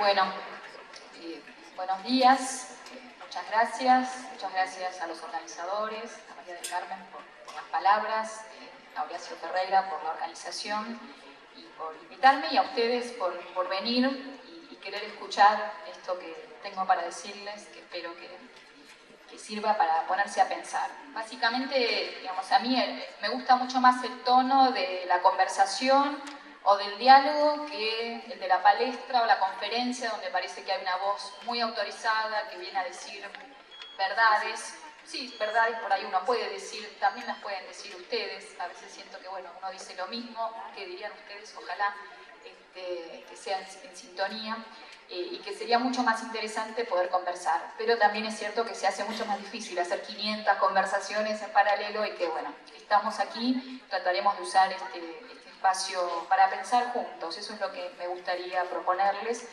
Bueno, buenos días, muchas gracias a los organizadores, a María del Carmen por las palabras, a Horacio Ferreira por la organización y por invitarme, y a ustedes por venir y querer escuchar esto que tengo para decirles, que espero que sirva para ponerse a pensar. Básicamente, digamos, a mí me gusta mucho más el tono de la conversación o del diálogo que el de la palestra o la conferencia, donde parece que hay una voz muy autorizada que viene a decir verdades. Sí, verdades por ahí uno puede decir, también las pueden decir ustedes. A veces siento que, bueno, uno dice lo mismo, que dirían ustedes, ojalá que sean en sintonía. Y que sería mucho más interesante poder conversar. Pero también es cierto que se hace mucho más difícil hacer 500 conversaciones en paralelo y que, bueno, estamos aquí, trataremos de usar este espacio para pensar juntos. Eso es lo que me gustaría proponerles.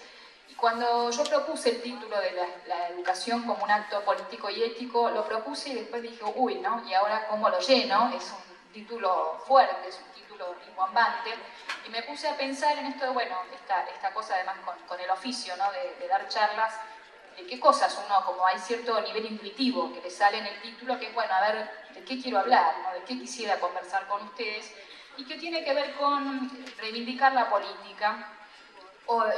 Y cuando yo propuse el título de la educación como un acto político y ético, lo propuse y después dije, uy, ¿no? ¿Y ahora cómo lo lleno? Es un título fuerte, es un título rimbombante. Y me puse a pensar en esto de, bueno, esta cosa además con el oficio, ¿no? de dar charlas, de qué cosas uno, como hay cierto nivel intuitivo que le sale en el título, que es, bueno, a ver, ¿de qué quiero hablar? ¿No? ¿De qué quisiera conversar con ustedes? Y que tiene que ver con reivindicar la política.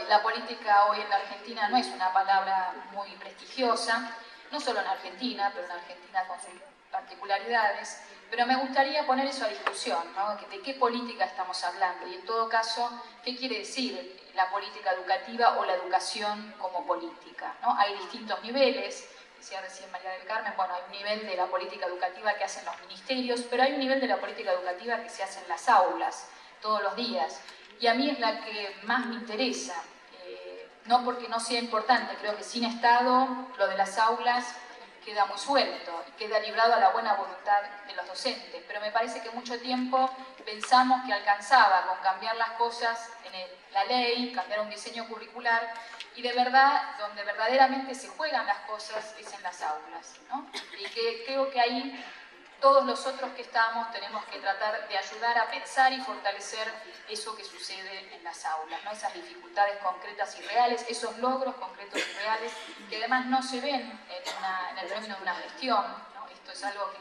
La política hoy en la Argentina no es una palabra muy prestigiosa, no solo en Argentina, pero en Argentina con sus particularidades, pero me gustaría poner eso a discusión, ¿no? ¿De qué política estamos hablando? Y en todo caso, ¿qué quiere decir la política educativa o la educación como política? ¿No? Hay distintos niveles, decía recién María del Carmen, bueno, hay un nivel de la política educativa que hacen los ministerios, pero hay un nivel de la política educativa que se hace en las aulas, todos los días. Y a mí es la que más me interesa, no porque no sea importante, creo que sin Estado lo de las aulas queda muy suelto y queda librado a la buena voluntad de los docentes, pero me parece que mucho tiempo pensamos que alcanzaba con cambiar las cosas en la ley, cambiar un diseño curricular, y de verdad, donde verdaderamente se juegan las cosas es en las aulas, ¿no? Y que creo que ahí todos los otros que estamos tenemos que tratar de ayudar a pensar y fortalecer eso que sucede en las aulas, ¿no? Esas dificultades concretas y reales, esos logros concretos y reales que además no se ven en el término de una gestión, ¿no? Esto es algo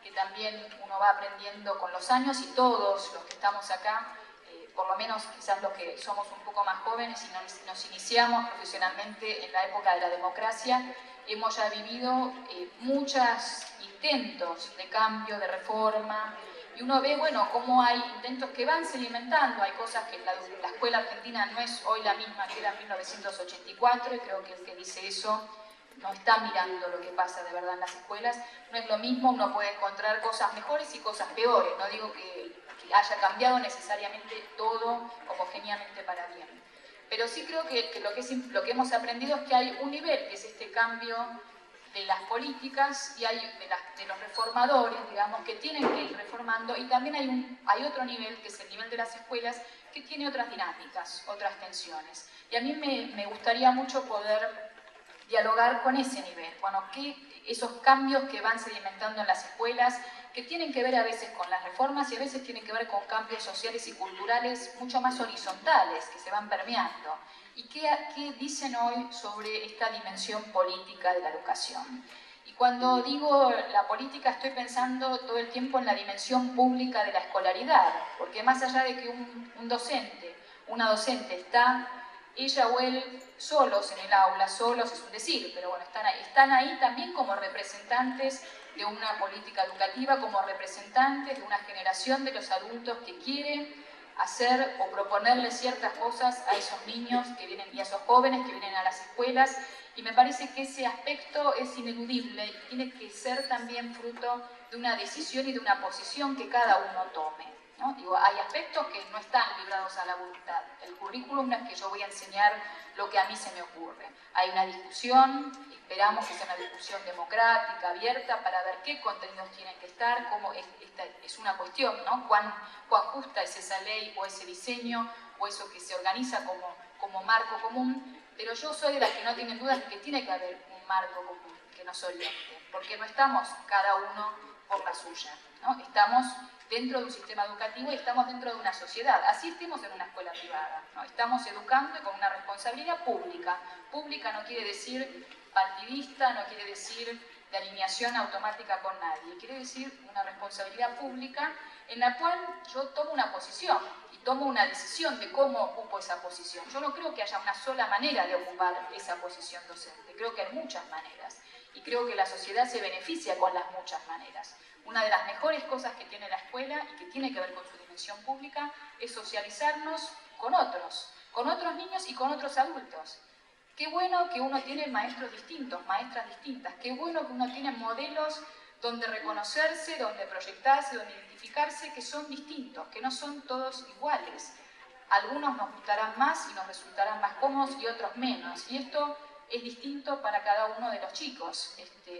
que también uno va aprendiendo con los años, y todos los que estamos acá, por lo menos quizás los que somos un poco más jóvenes y nos iniciamos profesionalmente en la época de la democracia, hemos ya vivido muchos intentos de cambio, de reforma, y uno ve, bueno, cómo hay intentos que van sedimentando. Hay cosas que la escuela argentina no es hoy la misma que era en 1984, y creo que el que dice eso no está mirando lo que pasa de verdad en las escuelas. No es lo mismo, uno puede encontrar cosas mejores y cosas peores. No digo que haya cambiado necesariamente todo homogéneamente para bien. Pero sí creo que lo que hemos aprendido es que hay un nivel, que es este cambio de las políticas, y hay de los reformadores, digamos, que tienen que ir reformando, y también hay otro nivel, que es el nivel de las escuelas, que tiene otras dinámicas, otras tensiones. Y a mí me gustaría mucho poder dialogar con ese nivel, bueno, esos cambios que van sedimentando en las escuelas, que tienen que ver a veces con las reformas y a veces tienen que ver con cambios sociales y culturales mucho más horizontales, que se van permeando. ¿Y qué dicen hoy sobre esta dimensión política de la educación? Y cuando digo la política, estoy pensando todo el tiempo en la dimensión pública de la escolaridad, porque más allá de que un docente, una docente está ella o él solos en el aula, solos es un decir, pero bueno, están ahí también como representantes de una política educativa, como representantes de una generación de los adultos que quieren hacer o proponerle ciertas cosas a esos niños que vienen, y a esos jóvenes que vienen a las escuelas, y me parece que ese aspecto es ineludible y tiene que ser también fruto de una decisión y de una posición que cada uno tome, ¿no? Digo, hay aspectos que no están librados a la voluntad. El currículum no es que yo voy a enseñar lo que a mí se me ocurre. Hay una discusión, esperamos que sea una discusión democrática, abierta, para ver qué contenidos tienen que estar, cómo esta es una cuestión, ¿no? Cuán justa es esa ley o ese diseño o eso que se organiza como marco común, pero yo soy de las que no tienen dudas de que tiene que haber un marco común que nos oriente, porque no estamos cada uno por la suya. ¿no? Estamos dentro de un sistema educativo y estamos dentro de una sociedad. Así estemos en una escuela privada, ¿no? Estamos educando con una responsabilidad pública. Pública no quiere decir partidista, no quiere decir de alineación automática con nadie. Quiere decir una responsabilidad pública en la cual yo tomo una posición y tomo una decisión de cómo ocupo esa posición. Yo no creo que haya una sola manera de ocupar esa posición docente. Creo que hay muchas maneras. Y creo que la sociedad se beneficia con las muchas maneras. Una de las mejores cosas que tiene la escuela y que tiene que ver con su dimensión pública es socializarnos con otros niños y con otros adultos. Qué bueno que uno tiene maestros distintos, maestras distintas. Qué bueno que uno tiene modelos donde reconocerse, donde proyectarse, donde identificarse, que son distintos, que no son todos iguales. Algunos nos gustarán más y nos resultarán más cómodos y otros menos. Y esto es distinto para cada uno de los chicos.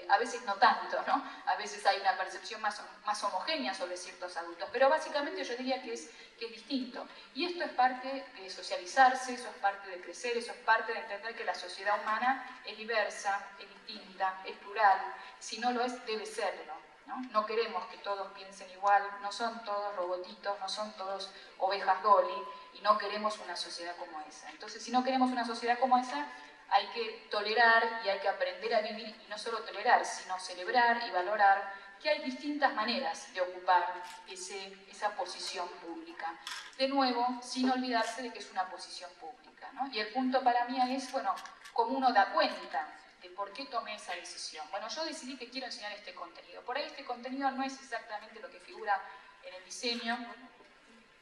A veces no tanto, ¿no? A veces hay una percepción más homogénea sobre ciertos adultos, pero básicamente yo diría que es distinto. Y esto es parte de socializarse, eso es parte de crecer, eso es parte de entender que la sociedad humana es diversa, es distinta, es plural. Si no lo es, debe serlo, ¿no? No queremos que todos piensen igual, no son todos robotitos, no son todos ovejas Dolly, y no queremos una sociedad como esa. Entonces, si no queremos una sociedad como esa, hay que tolerar y hay que aprender a vivir, y no solo tolerar, sino celebrar y valorar que hay distintas maneras de ocupar esa posición pública. De nuevo, sin olvidarse de que es una posición pública, ¿no? Y el punto para mí es, bueno, cómo uno da cuenta de por qué tomé esa decisión. Bueno, yo decidí que quiero enseñar este contenido. Por ahí este contenido no es exactamente lo que figura en el diseño,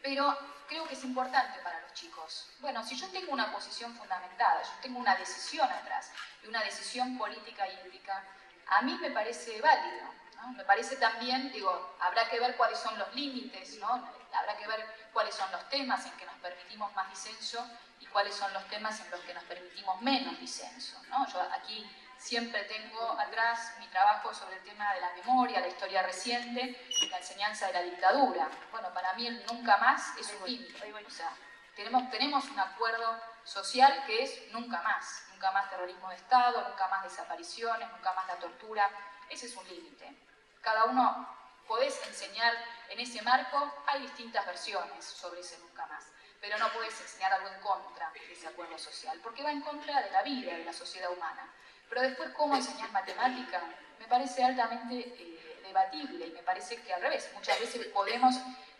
pero creo que es importante para los chicos. Bueno, si yo tengo una posición fundamentada, yo tengo una decisión atrás, y una decisión política y ética, a mí me parece válido, ¿no? Me parece también, digo, habrá que ver cuáles son los límites, ¿no? Habrá que ver cuáles son los temas en que nos permitimos más disenso y cuáles son los temas en los que nos permitimos menos disenso, ¿no? Yo aquí siempre tengo atrás mi trabajo sobre el tema de la memoria, la historia reciente y la enseñanza de la dictadura. Bueno, para mí el nunca más es un límite. O sea, tenemos un acuerdo social que es nunca más terrorismo de Estado, nunca más desapariciones, nunca más la tortura. Ese es un límite. Cada uno podés enseñar en ese marco, hay distintas versiones sobre ese nunca más, pero no podés enseñar algo en contra de ese acuerdo social, porque va en contra de la vida, de la sociedad humana. Pero después, ¿cómo enseñar matemática? Me parece altamente debatible y me parece que al revés. Muchas veces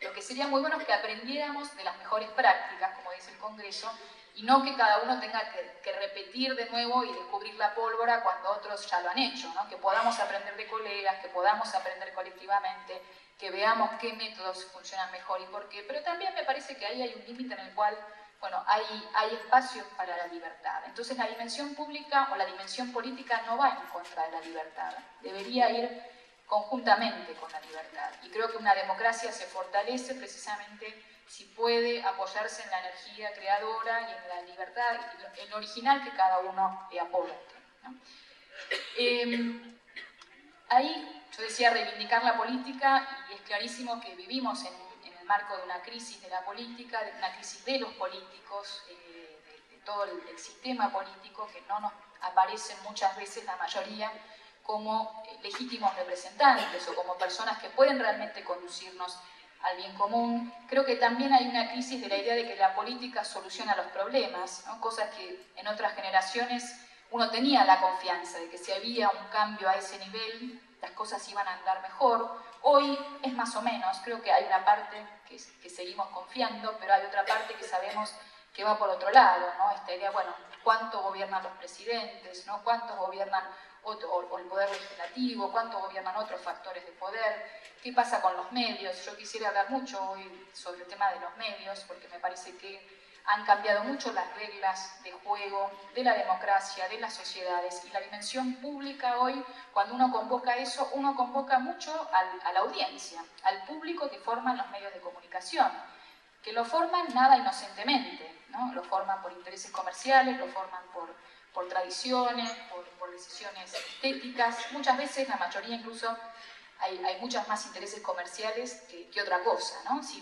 lo que sería muy bueno es que aprendiéramos de las mejores prácticas, como dice el Congreso, y no que cada uno tenga que repetir de nuevo y descubrir la pólvora cuando otros ya lo han hecho, ¿no? Que podamos aprender de colegas, que podamos aprender colectivamente, que veamos qué métodos funcionan mejor y por qué. Pero también me parece que ahí hay un límite en el cual, bueno, hay espacios para la libertad. Entonces la dimensión pública o la dimensión política no va en contra de la libertad, debería ir conjuntamente con la libertad. Y creo que una democracia se fortalece precisamente si puede apoyarse en la energía creadora y en la libertad, en lo original que cada uno aporte, ¿no? Ahí yo decía reivindicar la política, y es clarísimo que vivimos en el marco de una crisis de la política, de una crisis de los políticos, de todo el sistema político, que no nos aparecen muchas veces, la mayoría, como legítimos representantes o como personas que pueden realmente conducirnos al bien común. Creo que también hay una crisis de la idea de que la política soluciona los problemas, ¿no? Cosas que en otras generaciones uno tenía la confianza de que si había un cambio a ese nivel, las cosas iban a andar mejor. Hoy es más o menos, creo que hay una parte que seguimos confiando, pero hay otra parte que sabemos que va por otro lado, ¿no? Esta idea, bueno, ¿cuánto gobiernan los presidentes, ¿no? ¿Cuánto gobiernan o el poder legislativo? ¿Cuánto gobiernan otros factores de poder? ¿Qué pasa con los medios? Yo quisiera hablar mucho hoy sobre el tema de los medios, porque me parece que han cambiado mucho las reglas de juego de la democracia, de las sociedades, y la dimensión pública hoy, cuando uno convoca eso, uno convoca mucho a la audiencia, al público que forman los medios de comunicación, que lo forman nada inocentemente, ¿no? Lo forman por intereses comerciales, lo forman por tradiciones, por decisiones estéticas. Muchas veces, la mayoría incluso, hay muchos más intereses comerciales que otra cosa, ¿no? Si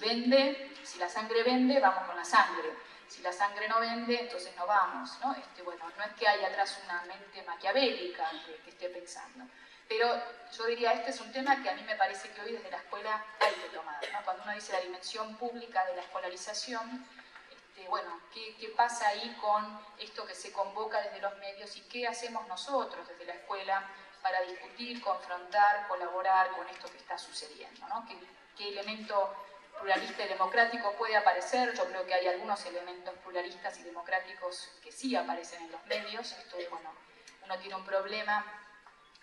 la sangre vende, vamos con la sangre. Si la sangre no vende, entonces no vamos, ¿no? Bueno, no es que haya atrás una mente maquiavélica que esté pensando. Pero yo diría, este es un tema que a mí me parece que hoy desde la escuela hay que tomar, ¿no? Cuando uno dice la dimensión pública de la escolarización, bueno, ¿qué pasa ahí con esto que se convoca desde los medios y qué hacemos nosotros desde la escuela para discutir, confrontar, colaborar con esto que está sucediendo, ¿no? ¿Qué elemento pluralista y democrático puede aparecer? Yo creo que hay algunos elementos pluralistas y democráticos que sí aparecen en los medios. Esto de, bueno, uno tiene un problema,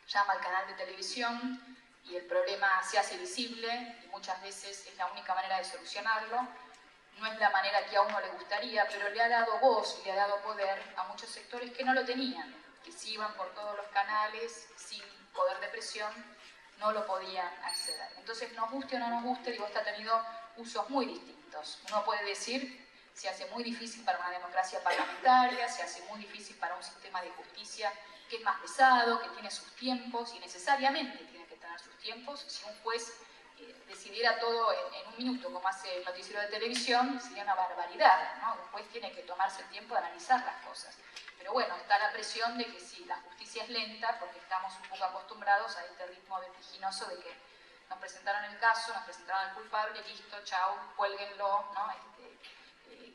llama al canal de televisión y el problema se hace visible y muchas veces es la única manera de solucionarlo. No es la manera que a uno le gustaría, pero le ha dado voz y le ha dado poder a muchos sectores que no lo tenían, que se iban por todos los canales sin poder de presión, no lo podían acceder. Entonces, nos guste o no nos guste, digo, esto ha tenido usos muy distintos. Uno puede decir, se hace muy difícil para una democracia parlamentaria, se hace muy difícil para un sistema de justicia que es más pesado, que tiene sus tiempos y necesariamente tiene que tener sus tiempos. Si un juez decidiera todo en un minuto, como hace el noticiero de televisión, sería una barbaridad, ¿no? Un juez tiene que tomarse el tiempo de analizar las cosas. Pero bueno, está la presión de que si la justicia es lenta, porque estamos un poco acostumbrados a este ritmo vertiginoso de que nos presentaron el caso, nos presentaron al culpable, listo, chau, cuélguenlo, ¿no?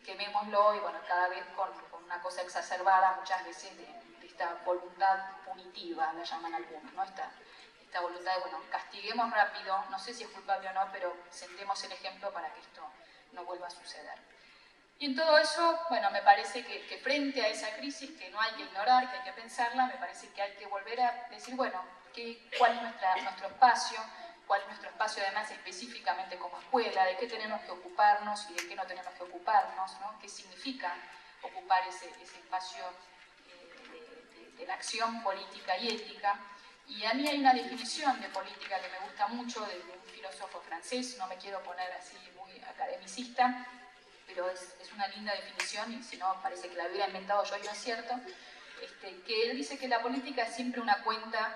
Quemémoslo, y bueno, cada vez con una cosa exacerbada, muchas veces de esta voluntad punitiva, la llaman algunos, ¿no? Esta voluntad de, bueno, castiguemos rápido, no sé si es culpable o no, pero sentemos el ejemplo para que esto no vuelva a suceder. Y en todo eso, bueno, me parece que frente a esa crisis, que no hay que ignorar, que hay que pensarla, me parece que hay que volver a decir, bueno, cuál es nuestro espacio, cuál es nuestro espacio además específicamente como escuela, de qué tenemos que ocuparnos y de qué no tenemos que ocuparnos, ¿no? Qué significa ocupar ese espacio de la acción política y ética. Y a mí hay una definición de política que me gusta mucho de un filósofo francés, no me quiero poner así muy academicista, pero es una linda definición y si no parece que la hubiera inventado yo y no es cierto, que él dice que la política es siempre una cuenta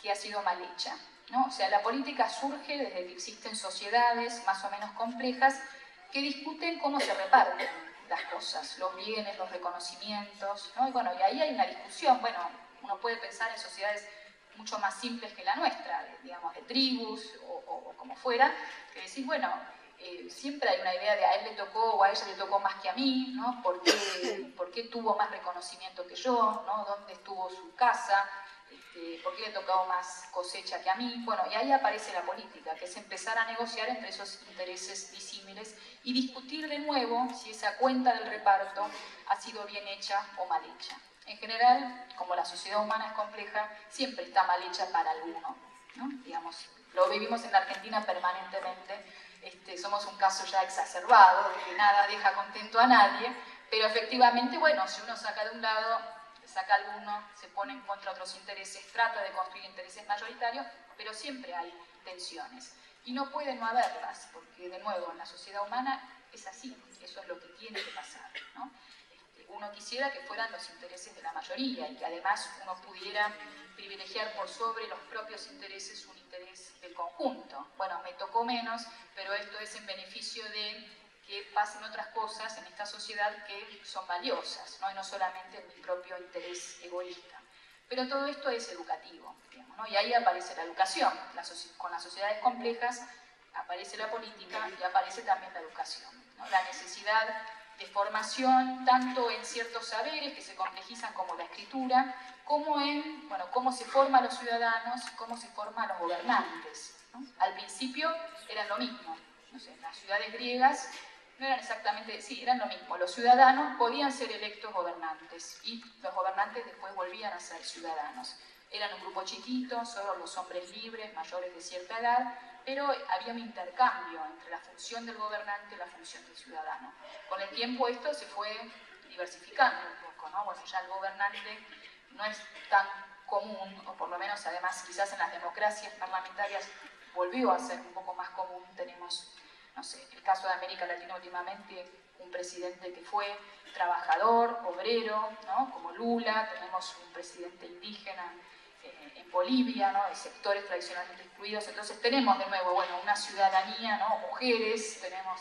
que ha sido mal hecha, ¿no? O sea, la política surge desde que existen sociedades más o menos complejas que discuten cómo se reparten las cosas, los bienes, los reconocimientos, ¿no? Y bueno, y ahí hay una discusión, bueno, uno puede pensar en sociedades mucho más simples que la nuestra, digamos, de tribus o como fuera, que decís, bueno, siempre hay una idea de a él le tocó o a ella le tocó más que a mí, ¿no? ¿Por qué tuvo más reconocimiento que yo? ¿No? ¿Dónde estuvo su casa? ¿Por qué le tocó más cosecha que a mí? Bueno, y ahí aparece la política, que es empezar a negociar entre esos intereses disímiles y discutir de nuevo si esa cuenta del reparto ha sido bien hecha o mal hecha. En general, como la sociedad humana es compleja, siempre está mal hecha para alguno, ¿no? Digamos, lo vivimos en la Argentina permanentemente, somos un caso ya exacerbado, de que nada deja contento a nadie, pero efectivamente, bueno, si uno saca de un lado, saca alguno, se pone en contra de otros intereses, trata de construir intereses mayoritarios, pero siempre hay tensiones. Y no puede no haberlas, porque de nuevo, en la sociedad humana es así, eso es lo que tiene que pasar, ¿no? Uno quisiera que fueran los intereses de la mayoría y que además uno pudiera privilegiar por sobre los propios intereses un interés del conjunto. Bueno, me tocó menos, pero esto es en beneficio de que pasen otras cosas en esta sociedad que son valiosas, ¿no? Y no solamente mi propio interés egoísta. Pero todo esto es educativo, digamos, ¿no? Y ahí aparece la educación. Con las sociedades complejas aparece la política y aparece también la educación, ¿no? La necesidad de formación, tanto en ciertos saberes que se complejizan como la escritura, como en, bueno, cómo se forman los ciudadanos, cómo se forman los gobernantes, ¿no? Al principio eran lo mismo, no sé, en las ciudades griegas no eran exactamente, sí, eran lo mismo, los ciudadanos podían ser electos gobernantes y los gobernantes después volvían a ser ciudadanos. Eran un grupo chiquito, solo los hombres libres, mayores de cierta edad, pero había un intercambio entre la función del gobernante y la función del ciudadano. Con el tiempo esto se fue diversificando un poco, ¿no? Bueno, ya el gobernante no es tan común, o por lo menos además quizás en las democracias parlamentarias volvió a ser un poco más común. Tenemos, no sé, el caso de América Latina últimamente, un presidente que fue trabajador, obrero, ¿no? Como Lula, tenemos un presidente indígena en Bolivia, ¿no? De sectores tradicionalmente excluidos. Entonces tenemos de nuevo, bueno, una ciudadanía, ¿no? Mujeres, tenemos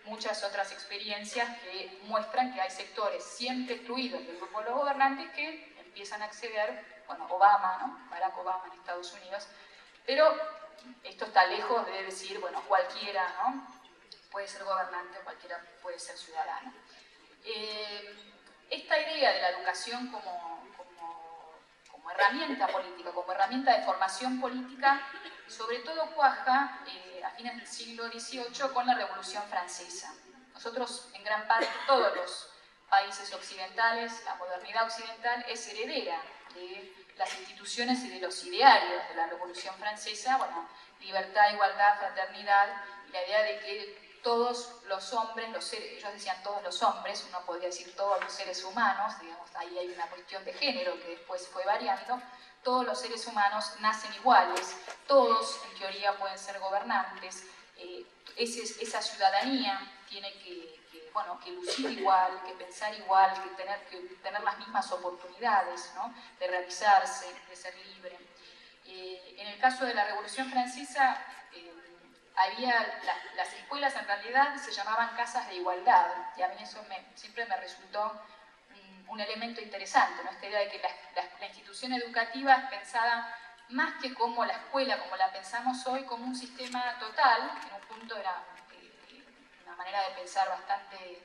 muchas otras experiencias que muestran que hay sectores siempre excluidos del grupo de los gobernantes que empiezan a acceder bueno, Obama, ¿no? Barack Obama en Estados Unidos, pero esto está lejos de decir, bueno, cualquiera, ¿no? Puede ser gobernante o cualquiera puede ser ciudadano. Esta idea de la educación como herramienta política, como herramienta de formación política, sobre todo cuaja a fines del siglo XVIII con la Revolución Francesa. Nosotros, en gran parte, todos los países occidentales, la modernidad occidental es heredera de las instituciones y de los idearios de la Revolución Francesa, bueno, libertad, igualdad, fraternidad, y la idea de que todos los hombres, ellos decían todos los hombres, uno podría decir todos los seres humanos, digamos, ahí hay una cuestión de género que después fue variando, todos los seres humanos nacen iguales, todos en teoría pueden ser gobernantes, esa ciudadanía tiene que lucir igual, que pensar igual, que tener las mismas oportunidades, ¿no? De realizarse, de ser libre. En el caso de la Revolución Francesa, las escuelas en realidad se llamaban casas de igualdad, y a mí eso siempre me resultó un elemento interesante, ¿no? Esta idea de que la institución educativa es pensada más que como la escuela, como la pensamos hoy, como un sistema total. En un punto era una manera de pensar bastante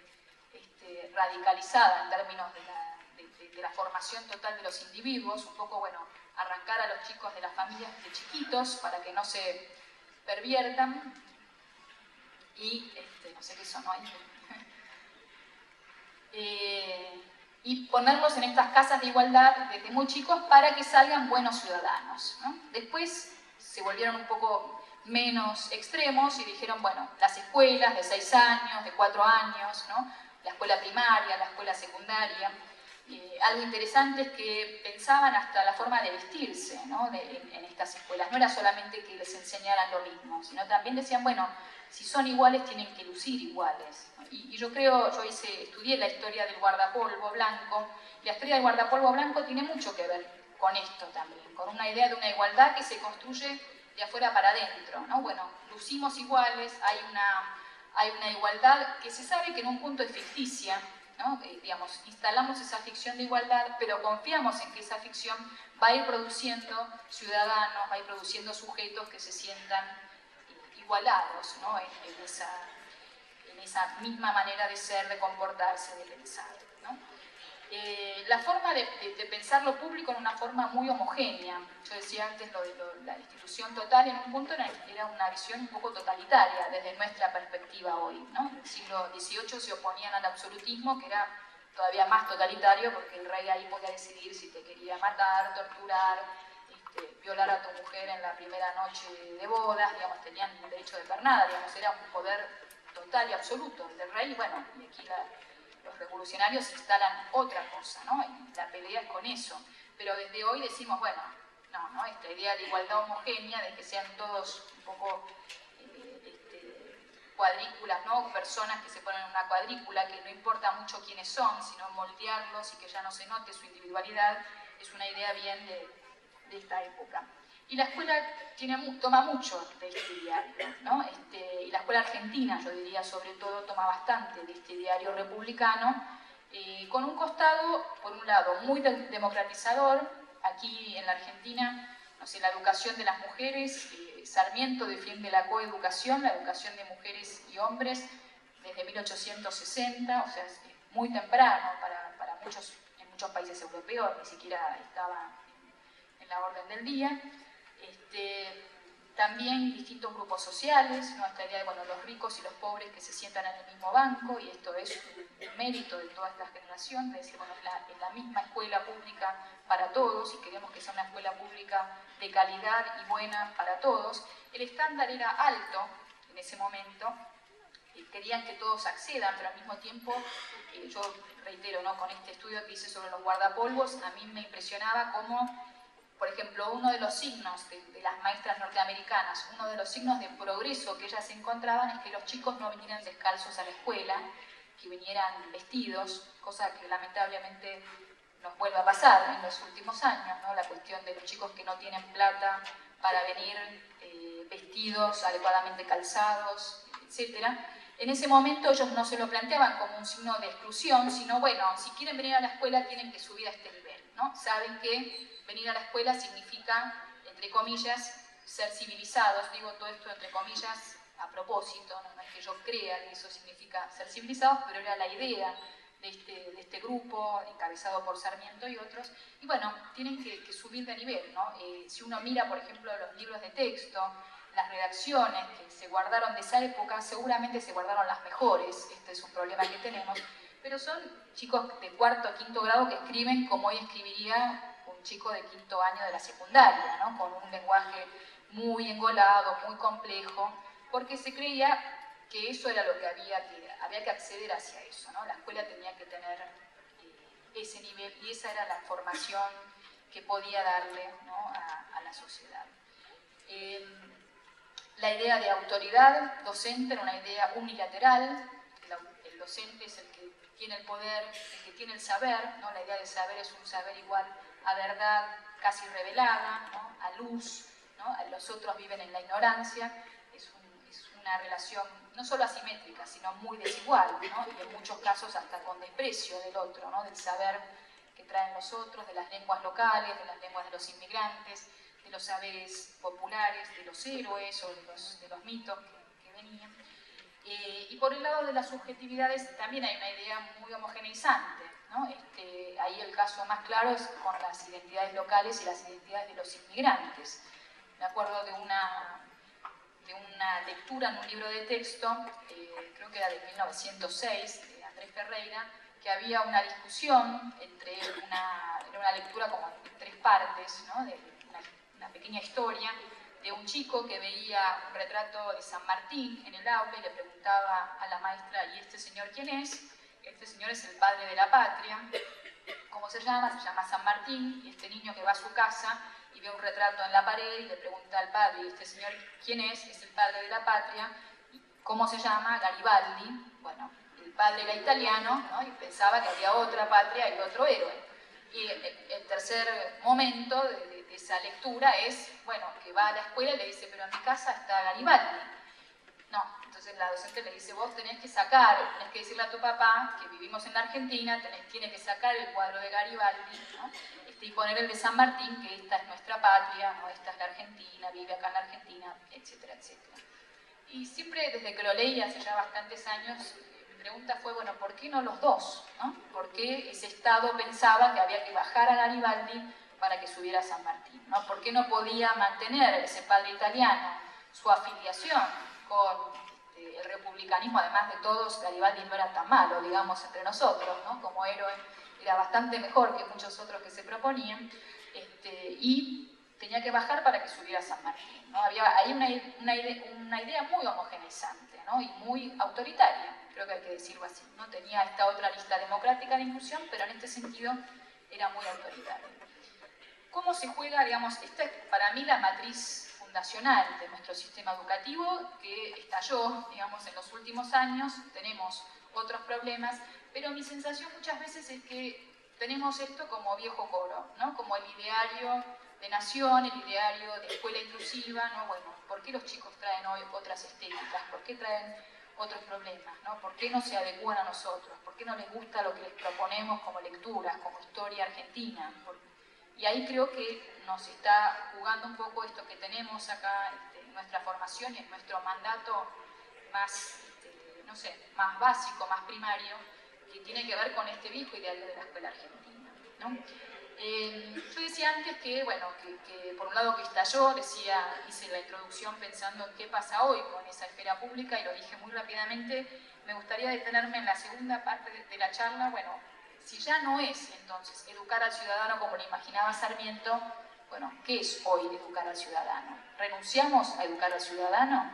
radicalizada en términos de la formación total de los individuos, un poco, bueno, arrancar a los chicos de las familias de chiquitos para que no se perviertan, y no sé qué sonó ahí, y ponerlos en estas casas de igualdad desde muy chicos para que salgan buenos ciudadanos, ¿no? Después se volvieron un poco menos extremos y dijeron, bueno, las escuelas de 6 años, de 4 años, ¿no? La escuela primaria, la escuela secundaria. Algo interesante es que pensaban hasta la forma de vestirse, ¿no? en estas escuelas. No era solamente que les enseñaran lo mismo, sino también decían, bueno, si son iguales tienen que lucir iguales. Y yo estudié la historia del guardapolvo blanco, y la historia del guardapolvo blanco tiene mucho que ver con esto también, con una idea de una igualdad que se construye de afuera para adentro, ¿no? Bueno, lucimos iguales, hay una igualdad que se sabe que en un punto es ficticia, ¿no? Digamos, instalamos esa ficción de igualdad, pero confiamos en que esa ficción va a ir produciendo ciudadanos, va a ir produciendo sujetos que se sientan igualados, ¿no? en esa misma manera de ser, de comportarse, de pensar, ¿no? La forma de pensar lo público en una forma muy homogénea. Yo decía antes lo de la institución total, en un punto era una visión un poco totalitaria desde nuestra perspectiva hoy, ¿no? En el siglo XVIII se oponían al absolutismo, que era todavía más totalitario porque el rey ahí podía decidir si te quería matar, torturar, violar a tu mujer en la primera noche de bodas, digamos, tenían derecho de pernada, digamos, era un poder total y absoluto del rey. Bueno, y aquí los revolucionarios instalan otra cosa, ¿no? Y la pelea es con eso. Pero desde hoy decimos, bueno, no, esta idea de igualdad homogénea, de que sean todos un poco cuadrículas, ¿no? Personas que se ponen en una cuadrícula, que no importa mucho quiénes son, sino moldearlos y que ya no se note su individualidad, es una idea bien de esta época. Y la escuela toma mucho de este diario, ¿no? Y la escuela argentina, yo diría, sobre todo, toma bastante de este diario republicano, con un costado, por un lado, muy democratizador. Aquí en la Argentina, no sé, la educación de las mujeres, Sarmiento defiende la coeducación, la educación de mujeres y hombres, desde 1860, o sea, es muy temprano para muchos, en muchos países europeos, ni siquiera estaba en la orden del día. También distintos grupos sociales, ¿no? Esta idea de, bueno, los ricos y los pobres que se sientan en el mismo banco, y esto es un mérito de toda esta generación, de decir, bueno, es la misma escuela pública para todos, y queremos que sea una escuela pública de calidad y buena para todos. El estándar era alto en ese momento, querían que todos accedan, pero al mismo tiempo, yo reitero, ¿no? Con este estudio que hice sobre los guardapolvos, a mí me impresionaba cómo, por ejemplo, uno de los signos de las maestras norteamericanas, uno de los signos de progreso que ellas encontraban es que los chicos no vinieran descalzos a la escuela, que vinieran vestidos, cosa que lamentablemente nos vuelve a pasar en los últimos años, ¿no? La cuestión de los chicos que no tienen plata para venir vestidos, adecuadamente calzados, etc. En ese momento ellos no se lo planteaban como un signo de exclusión, sino, bueno, si quieren venir a la escuela tienen que subir a este nivel. ¿no? Saben que venir a la escuela significa, entre comillas, ser civilizados. Digo todo esto entre comillas a propósito, no es que yo crea que eso significa ser civilizados, pero era la idea de este grupo encabezado por Sarmiento y otros. Y bueno, tienen que subir de nivel, ¿no? Si uno mira, por ejemplo, los libros de texto, las redacciones que se guardaron de esa época, seguramente se guardaron las mejores. Este es un problema que tenemos. Pero son chicos de cuarto o quinto grado que escriben como hoy escribiría un chico de quinto año de la secundaria, ¿no? Con un lenguaje muy engolado, muy complejo, porque se creía que eso era lo que había que acceder hacia eso, ¿no? La escuela tenía que tener ese nivel y esa era la formación que podía darle, ¿no? a la sociedad. La idea de autoridad docente era una idea unilateral. El docente es el que tiene el poder, el que tiene el saber, ¿no? La idea de saber es un saber igual a verdad casi revelada, ¿no? A luz, ¿no? Los otros viven en la ignorancia. Es una relación no solo asimétrica, sino muy desigual, ¿no? Y en muchos casos hasta con desprecio del otro, ¿no? Del saber que traen los otros, de las lenguas locales, de las lenguas de los inmigrantes, de los saberes populares, de los héroes o de los mitos que venían. Y por el lado de las subjetividades también hay una idea muy homogeneizante, ¿no? Ahí el caso más claro es con las identidades locales y las identidades de los inmigrantes. Me acuerdo de una lectura en un libro de texto, creo que era de 1906, de Andrés Ferreira, que había una discusión era una lectura como en tres partes, ¿no? De una pequeña historia de un chico que veía un retrato de San Martín en el aula y le preguntaba a la maestra, ¿y este señor quién es? Este señor es el padre de la patria. ¿Cómo se llama? Se llama San Martín, y este niño que va a su casa y ve un retrato en la pared y le pregunta al padre, ¿y este señor quién es? Es el padre de la patria. ¿Cómo se llama? Garibaldi. Bueno, el padre era italiano, ¿no? Y pensaba que había otra patria y otro héroe. Y el tercer momento de esa lectura es, bueno, que va a la escuela y le dice, pero en mi casa está Garibaldi. No, entonces la docente le dice, vos tenés que decirle a tu papá que vivimos en la Argentina, tiene que sacar el cuadro de Garibaldi, ¿no? Y poner el de San Martín, que esta es nuestra patria, ¿no? Esta es la Argentina, vive acá en la Argentina, etcétera, etcétera. Y siempre desde que lo leí hace ya bastantes años, mi pregunta fue, bueno, ¿por qué no los dos? ¿No? ¿Por qué ese Estado pensaba que había que bajar a Garibaldi para que subiera a San Martín? ¿No? ¿Por qué no podía mantener ese padre italiano su afiliación con el republicanismo? Además de todos, Garibaldi no era tan malo, digamos, entre nosotros, ¿no? Como héroe era bastante mejor que muchos otros que se proponían, y tenía que bajar para que subiera a San Martín, ¿no? Había ahí una idea muy homogeneizante, ¿no? Y muy autoritaria, creo que hay que decirlo así, ¿no? Tenía esta otra lista democrática de inclusión, pero en este sentido era muy autoritaria. ¿Cómo se juega, digamos, esta es para mí la matriz fundacional de nuestro sistema educativo que estalló, digamos, en los últimos años? Tenemos otros problemas, pero mi sensación muchas veces es que tenemos esto como viejo coro, ¿no? Como el ideario de nación, el ideario de escuela inclusiva, ¿no? Bueno, ¿por qué los chicos traen hoy otras estéticas? ¿Por qué traen otros problemas? ¿No? ¿Por qué no se adecúan a nosotros? ¿Por qué no les gusta lo que les proponemos como lecturas, como historia argentina? Y ahí creo que nos está jugando un poco esto que tenemos acá en nuestra formación y en nuestro mandato más, no sé, más básico, más primario, que tiene que ver con este viejo ideario de la escuela argentina, ¿no? Yo decía antes que, bueno, que por un lado que estalló, hice la introducción pensando en qué pasa hoy con esa esfera pública y lo dije muy rápidamente. Me gustaría detenerme en la segunda parte de la charla. Bueno, si ya no es entonces educar al ciudadano como lo imaginaba Sarmiento, bueno, ¿qué es hoy educar al ciudadano? ¿Renunciamos a educar al ciudadano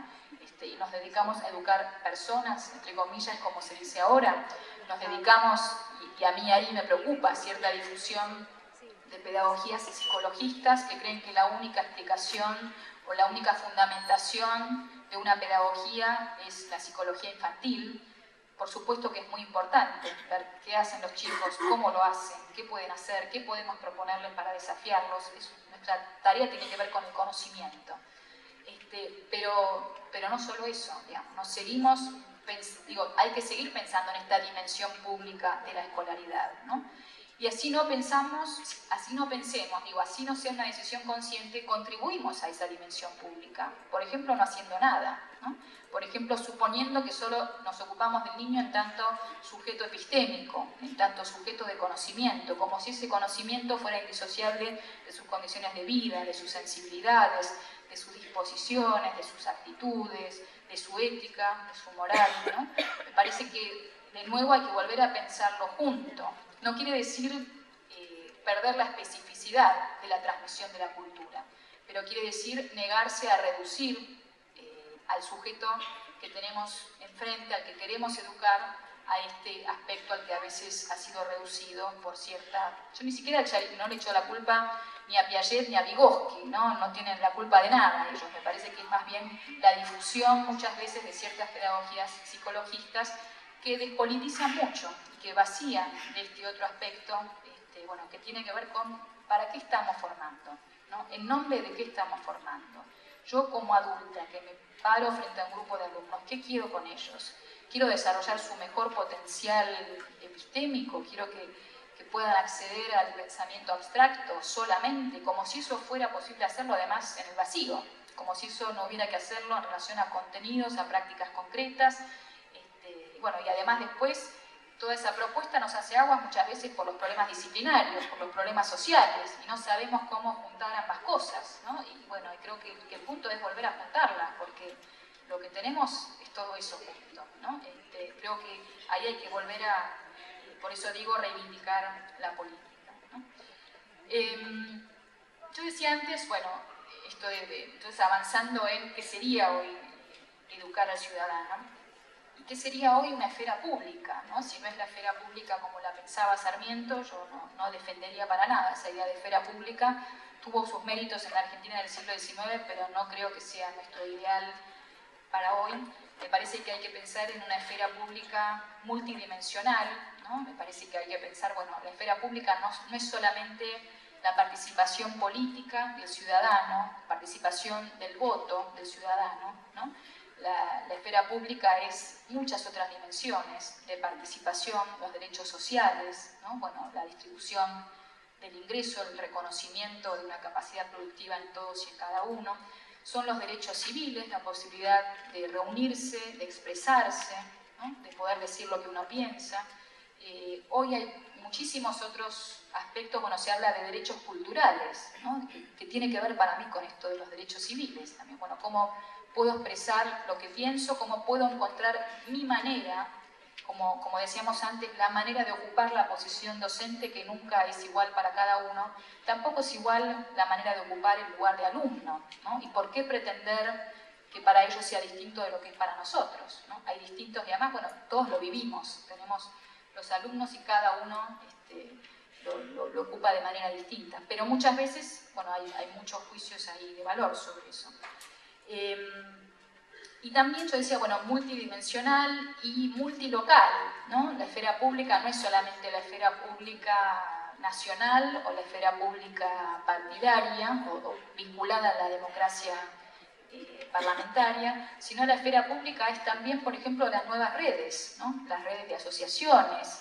y nos dedicamos a educar personas, entre comillas, como se dice ahora? Nos dedicamos, y a mí ahí me preocupa cierta difusión de pedagogías y psicologistas que creen que la única explicación o la única fundamentación de una pedagogía es la psicología infantil. Por supuesto que es muy importante ver qué hacen los chicos, cómo lo hacen, qué pueden hacer, qué podemos proponerles para desafiarlos. Nuestra tarea tiene que ver con el conocimiento. Pero no solo eso, digamos, hay que seguir pensando en esta dimensión pública de la escolaridad, ¿no? Y así no pensemos, digo, así no sea una decisión consciente, contribuimos a esa dimensión pública. Por ejemplo, no haciendo nada, ¿no? Por ejemplo, suponiendo que solo nos ocupamos del niño en tanto sujeto epistémico, en tanto sujeto de conocimiento, como si ese conocimiento fuera indisociable de sus condiciones de vida, de sus sensibilidades, de sus disposiciones, de sus actitudes, de su ética, de su moral, ¿no? Me parece que de nuevo hay que volver a pensarlo junto. No quiere decir perder la especificidad de la transmisión de la cultura, pero quiere decir negarse a reducir al sujeto que tenemos enfrente, al que queremos educar, a este aspecto al que a veces ha sido reducido por cierta... Yo ni siquiera no le echo la culpa ni a Piaget ni a Vygotsky, ¿no? Tienen la culpa de nada ellos. Me parece que es más bien la difusión muchas veces de ciertas pedagogías psicologistas que despolitizan mucho, que vacían de este otro aspecto, bueno, que tiene que ver con para qué estamos formando, ¿no? En nombre de qué estamos formando. Yo como adulta que me paro frente a un grupo de alumnos, ¿qué quiero con ellos? Quiero desarrollar su mejor potencial epistémico, quiero que puedan acceder al pensamiento abstracto solamente, como si eso fuera posible hacerlo además en el vacío, como si eso no hubiera que hacerlo en relación a contenidos, a prácticas concretas, bueno, y además después toda esa propuesta nos hace aguas muchas veces por los problemas disciplinarios, por los problemas sociales, y no sabemos cómo juntar ambas cosas, ¿no? Y bueno, creo que el punto es volver a juntarlas, porque lo que tenemos es todo eso junto, ¿no? Creo que ahí hay que volver a, por eso digo, reivindicar la política, ¿no? Yo decía antes, bueno, esto entonces avanzando en qué sería hoy educar al ciudadano. ¿Qué sería hoy una esfera pública? ¿No? Si no es la esfera pública como la pensaba Sarmiento, yo no defendería para nada esa idea de esfera pública. Tuvo sus méritos en la Argentina del siglo XIX, pero no creo que sea nuestro ideal para hoy. Me parece que hay que pensar en una esfera pública multidimensional, ¿no? Me parece que hay que pensar, bueno, la esfera pública no es solamente la participación política del ciudadano, participación del voto del ciudadano, ¿no? La esfera pública es muchas otras dimensiones de participación, los derechos sociales, ¿no? Bueno, la distribución del ingreso, el reconocimiento de una capacidad productiva en todos y en cada uno, son los derechos civiles, la posibilidad de reunirse, de expresarse, ¿no? De poder decir lo que uno piensa. Hoy hay muchísimos otros aspectos, bueno, se habla de derechos culturales, ¿no? que tiene que ver para mí con esto de los derechos civiles también, bueno, cómo puedo expresar lo que pienso, cómo puedo encontrar mi manera, como decíamos antes, la manera de ocupar la posición docente, que nunca es igual para cada uno, tampoco es igual la manera de ocupar el lugar de alumno, ¿no? Y por qué pretender que para ellos sea distinto de lo que es para nosotros, ¿no? Hay distintos, y además, bueno, todos lo vivimos, tenemos los alumnos y cada uno lo ocupa de manera distinta, pero muchas veces, bueno, hay muchos juicios ahí de valor sobre eso. Y también yo decía, bueno, multidimensional y multilocal, ¿no? La esfera pública no es solamente la esfera pública nacional o la esfera pública partidaria o vinculada a la democracia parlamentaria, sino la esfera pública es también, por ejemplo, las nuevas redes, ¿no? Las redes de asociaciones,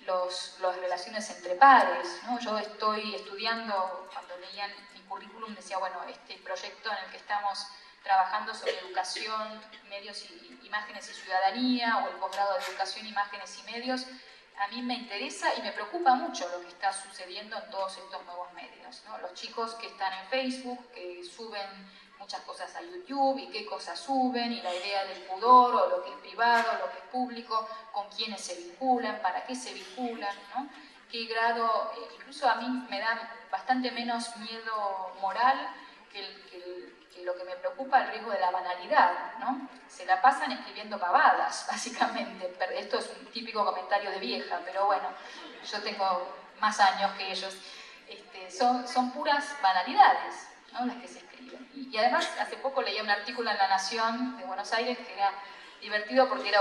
las relaciones entre pares, ¿no? Yo estoy estudiando, cuando leían mi currículum decía, bueno, este proyecto en el que estamos trabajando sobre educación, medios y imágenes y ciudadanía, o el posgrado de educación, imágenes y medios, a mí me interesa y me preocupa mucho lo que está sucediendo en todos estos nuevos medios, ¿no? Los chicos que están en Facebook, que suben muchas cosas a YouTube y qué cosas suben, y la idea del pudor, o lo que es privado, lo que es público, con quiénes se vinculan, para qué se vinculan, ¿no? Qué grado, incluso a mí me da bastante menos miedo moral que lo que me preocupa, el riesgo de la banalidad, ¿no? Se la pasan escribiendo pavadas, básicamente. Esto es un típico comentario de vieja, pero bueno, yo tengo más años que ellos. Son puras banalidades, ¿no? Las que se escriben. Y además, hace poco leía un artículo en La Nación de Buenos Aires que era divertido porque era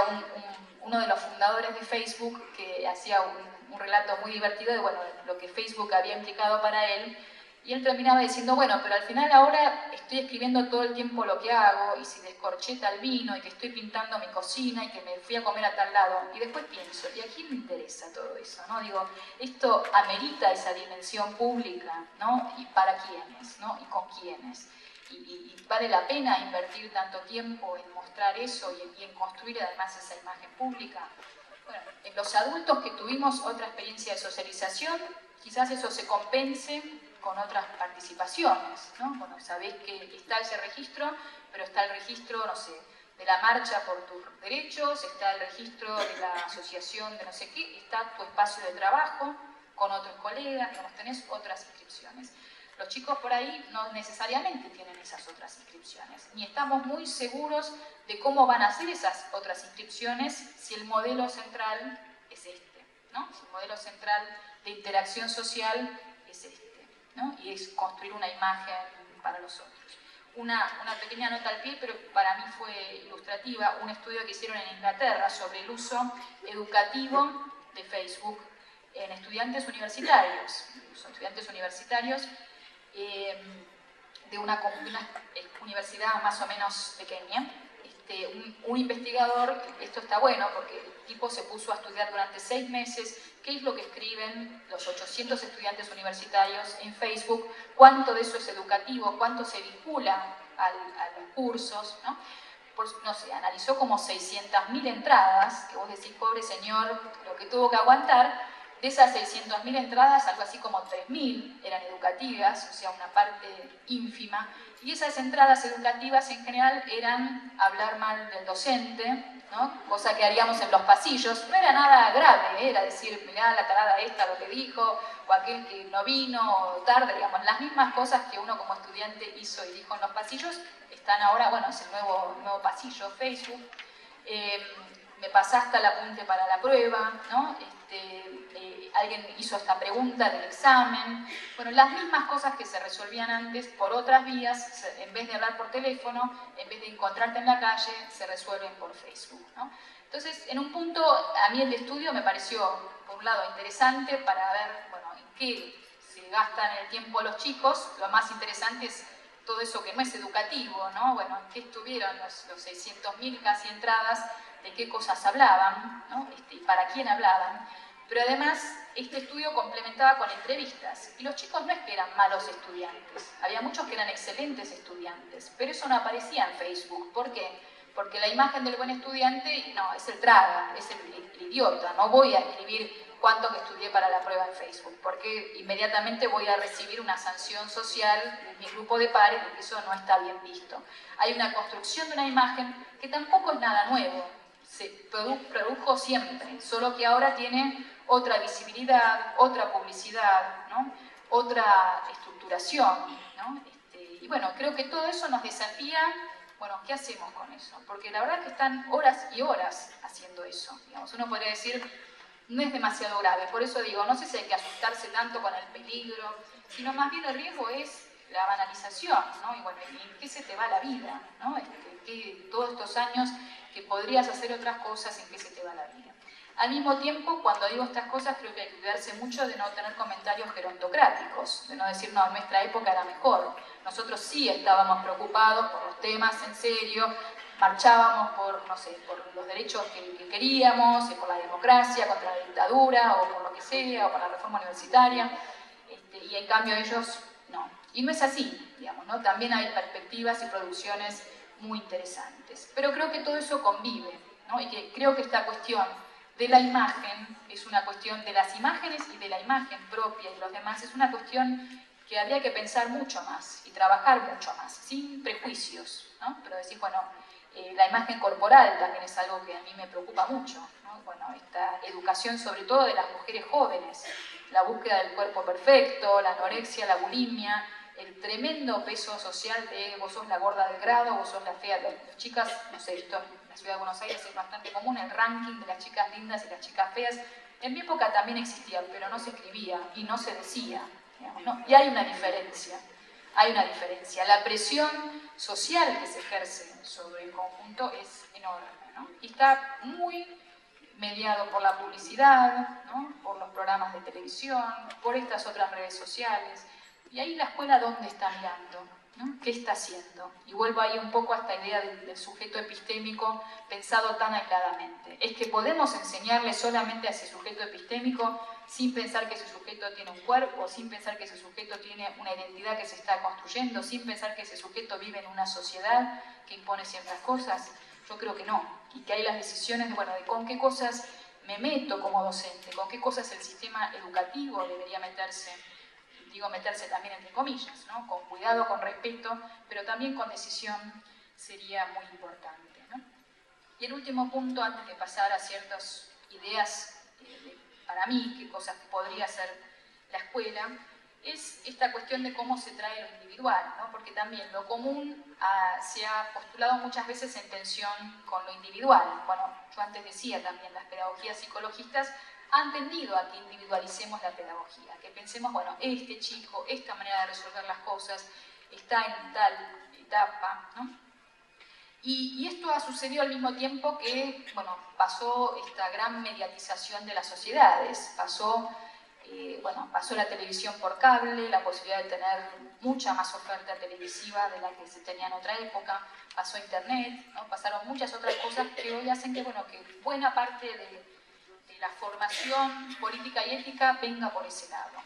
uno de los fundadores de Facebook que hacía un relato muy divertido de, bueno, lo que Facebook había implicado para él. Y él terminaba diciendo, bueno, pero al final ahora estoy escribiendo todo el tiempo lo que hago, y si descorché tal vino, y que estoy pintando mi cocina, y que me fui a comer a tal lado. Y después pienso, ¿y a quién le interesa todo eso? ¿No? Digo, esto amerita esa dimensión pública, ¿no? ¿Y para quiénes? ¿No? ¿Y con quiénes? Y vale la pena invertir tanto tiempo en mostrar eso y en construir además esa imagen pública. Bueno, en los adultos que tuvimos otra experiencia de socialización, quizás eso se compense con otras participaciones, ¿no? Bueno, sabés que está ese registro, pero está el registro, no sé, de la marcha por tus derechos, está el registro de la asociación de no sé qué, está tu espacio de trabajo con otros colegas, digamos, tenés otras inscripciones. Los chicos por ahí no necesariamente tienen esas otras inscripciones, ni estamos muy seguros de cómo van a ser esas otras inscripciones si el modelo central es este, ¿no? Si el modelo central de interacción social es este, ¿no? Y es construir una imagen para los otros. Una pequeña nota al pie, pero para mí fue ilustrativa, un estudio que hicieron en Inglaterra sobre el uso educativo de Facebook en estudiantes universitarios. De una universidad más o menos pequeña. Un investigador, esto está bueno porque el tipo se puso a estudiar durante 6 meses qué es lo que escriben los 800 estudiantes universitarios en Facebook, cuánto de eso es educativo, cuánto se vincula a los cursos, ¿no? No sé, analizó como 600.000 entradas, que vos decís, pobre señor, lo que tuvo que aguantar. De esas 600.000 entradas, algo así como 3.000 eran educativas, o sea, una parte ínfima, y esas entradas educativas en general eran hablar mal del docente, ¿no? Cosa que haríamos en los pasillos. No era nada grave, era decir, mirá la tarada esta lo que dijo, o aquel que no vino, o tarde, digamos, las mismas cosas que uno como estudiante hizo y dijo en los pasillos, están ahora, bueno, es el nuevo pasillo, Facebook. Me pasaste el apunte para la prueba, ¿no? Alguien hizo esta pregunta del examen. Bueno, las mismas cosas que se resolvían antes por otras vías, en vez de hablar por teléfono, en vez de encontrarte en la calle, se resuelven por Facebook, ¿no? Entonces, en un punto, a mí el estudio me pareció, por un lado, interesante para ver, bueno, en qué se gastan el tiempo los chicos. Lo más interesante es todo eso que no es educativo, ¿no? Bueno, ¿en qué estuvieron los 600.000 casi entradas? ¿De qué cosas hablaban? ¿No? Y para quién hablaban. Pero además, este estudio complementaba con entrevistas. Y los chicos no es que eran malos estudiantes. Había muchos que eran excelentes estudiantes. Pero eso no aparecía en Facebook. ¿Por qué? Porque la imagen del buen estudiante, no, es el traga, es el idiota. No voy a escribir cuánto que estudié para la prueba en Facebook, porque inmediatamente voy a recibir una sanción social de mi grupo de pares, porque eso no está bien visto. Hay una construcción de una imagen que tampoco es nada nuevo. Se produjo siempre, solo que ahora tiene otra visibilidad, otra publicidad, ¿no? Otra estructuración, ¿no? Y bueno, creo que todo eso nos desafía, bueno, ¿qué hacemos con eso? Porque la verdad es que están horas y horas haciendo eso. Digamos, uno podría decir, no es demasiado grave, por eso digo, no sé si hay que asustarse tanto con el peligro, sino más bien el riesgo es la banalización, ¿no? Y bueno, ¿en qué se te va la vida, ¿no? Que todos estos años que podrías hacer otras cosas, ¿en qué se te va la vida? Al mismo tiempo, cuando digo estas cosas, creo que hay que cuidarse mucho de no tener comentarios gerontocráticos, de no decir, no, en nuestra época era mejor. Nosotros sí estábamos preocupados por los temas en serio, marchábamos por, no sé, por los derechos que queríamos, por la democracia, contra la dictadura, o por lo que sea, o por la reforma universitaria, y en cambio ellos no. Y no es así, digamos, ¿no? También hay perspectivas y producciones muy interesantes. Pero creo que todo eso convive, ¿no? Y que creo que esta cuestión de la imagen es una cuestión de las imágenes y de la imagen propia de los demás, es una cuestión que habría que pensar mucho más y trabajar mucho más, sin prejuicios, ¿no? Pero decir, bueno, la imagen corporal también es algo que a mí me preocupa mucho, ¿no? Bueno, esta educación sobre todo de las mujeres jóvenes, la búsqueda del cuerpo perfecto, la anorexia, la bulimia, el tremendo peso social de vos sos la gorda del grado, vos sos la fea. Las chicas, no sé, esto en la ciudad de Buenos Aires es bastante común, el ranking de las chicas lindas y las chicas feas. En mi época también existía, pero no se escribía y no se decía, digamos, ¿no? Y hay una diferencia. Hay una diferencia. La presión social que se ejerce sobre el conjunto es enorme, ¿no? Y está muy mediado por la publicidad, ¿no? Por los programas de televisión, por estas otras redes sociales. Y ahí la escuela, ¿dónde está mirando? ¿No? ¿Qué está haciendo? Y vuelvo ahí un poco a esta idea del sujeto epistémico pensado tan aisladamente. Es que podemos enseñarle solamente a ese sujeto epistémico sin pensar que ese sujeto tiene un cuerpo, sin pensar que ese sujeto tiene una identidad que se está construyendo, sin pensar que ese sujeto vive en una sociedad que impone ciertas cosas. Yo creo que no. Y que hay las decisiones de, bueno, de con qué cosas me meto como docente, con qué cosas el sistema educativo debería meterse. Digo meterse también entre comillas, ¿no? Con cuidado, con respeto, pero también con decisión sería muy importante, ¿no? Y el último punto, antes de pasar a ciertas ideas para mí, qué cosas podría hacer la escuela, es esta cuestión de cómo se trae lo individual, ¿no? Porque también lo común se ha postulado muchas veces en tensión con lo individual. Bueno, yo antes decía también, las pedagogías psicologistas han tendido a que individualicemos la pedagogía, que pensemos, bueno, este chico, esta manera de resolver las cosas, está en tal etapa, ¿no? Y esto ha sucedido al mismo tiempo que, bueno, pasó esta gran mediatización de las sociedades, pasó la televisión por cable, la posibilidad de tener mucha más oferta televisiva de la que se tenía en otra época, pasó internet, ¿no? Pasaron muchas otras cosas que hoy hacen que, bueno, que buena parte de la formación política y ética venga por ese lado.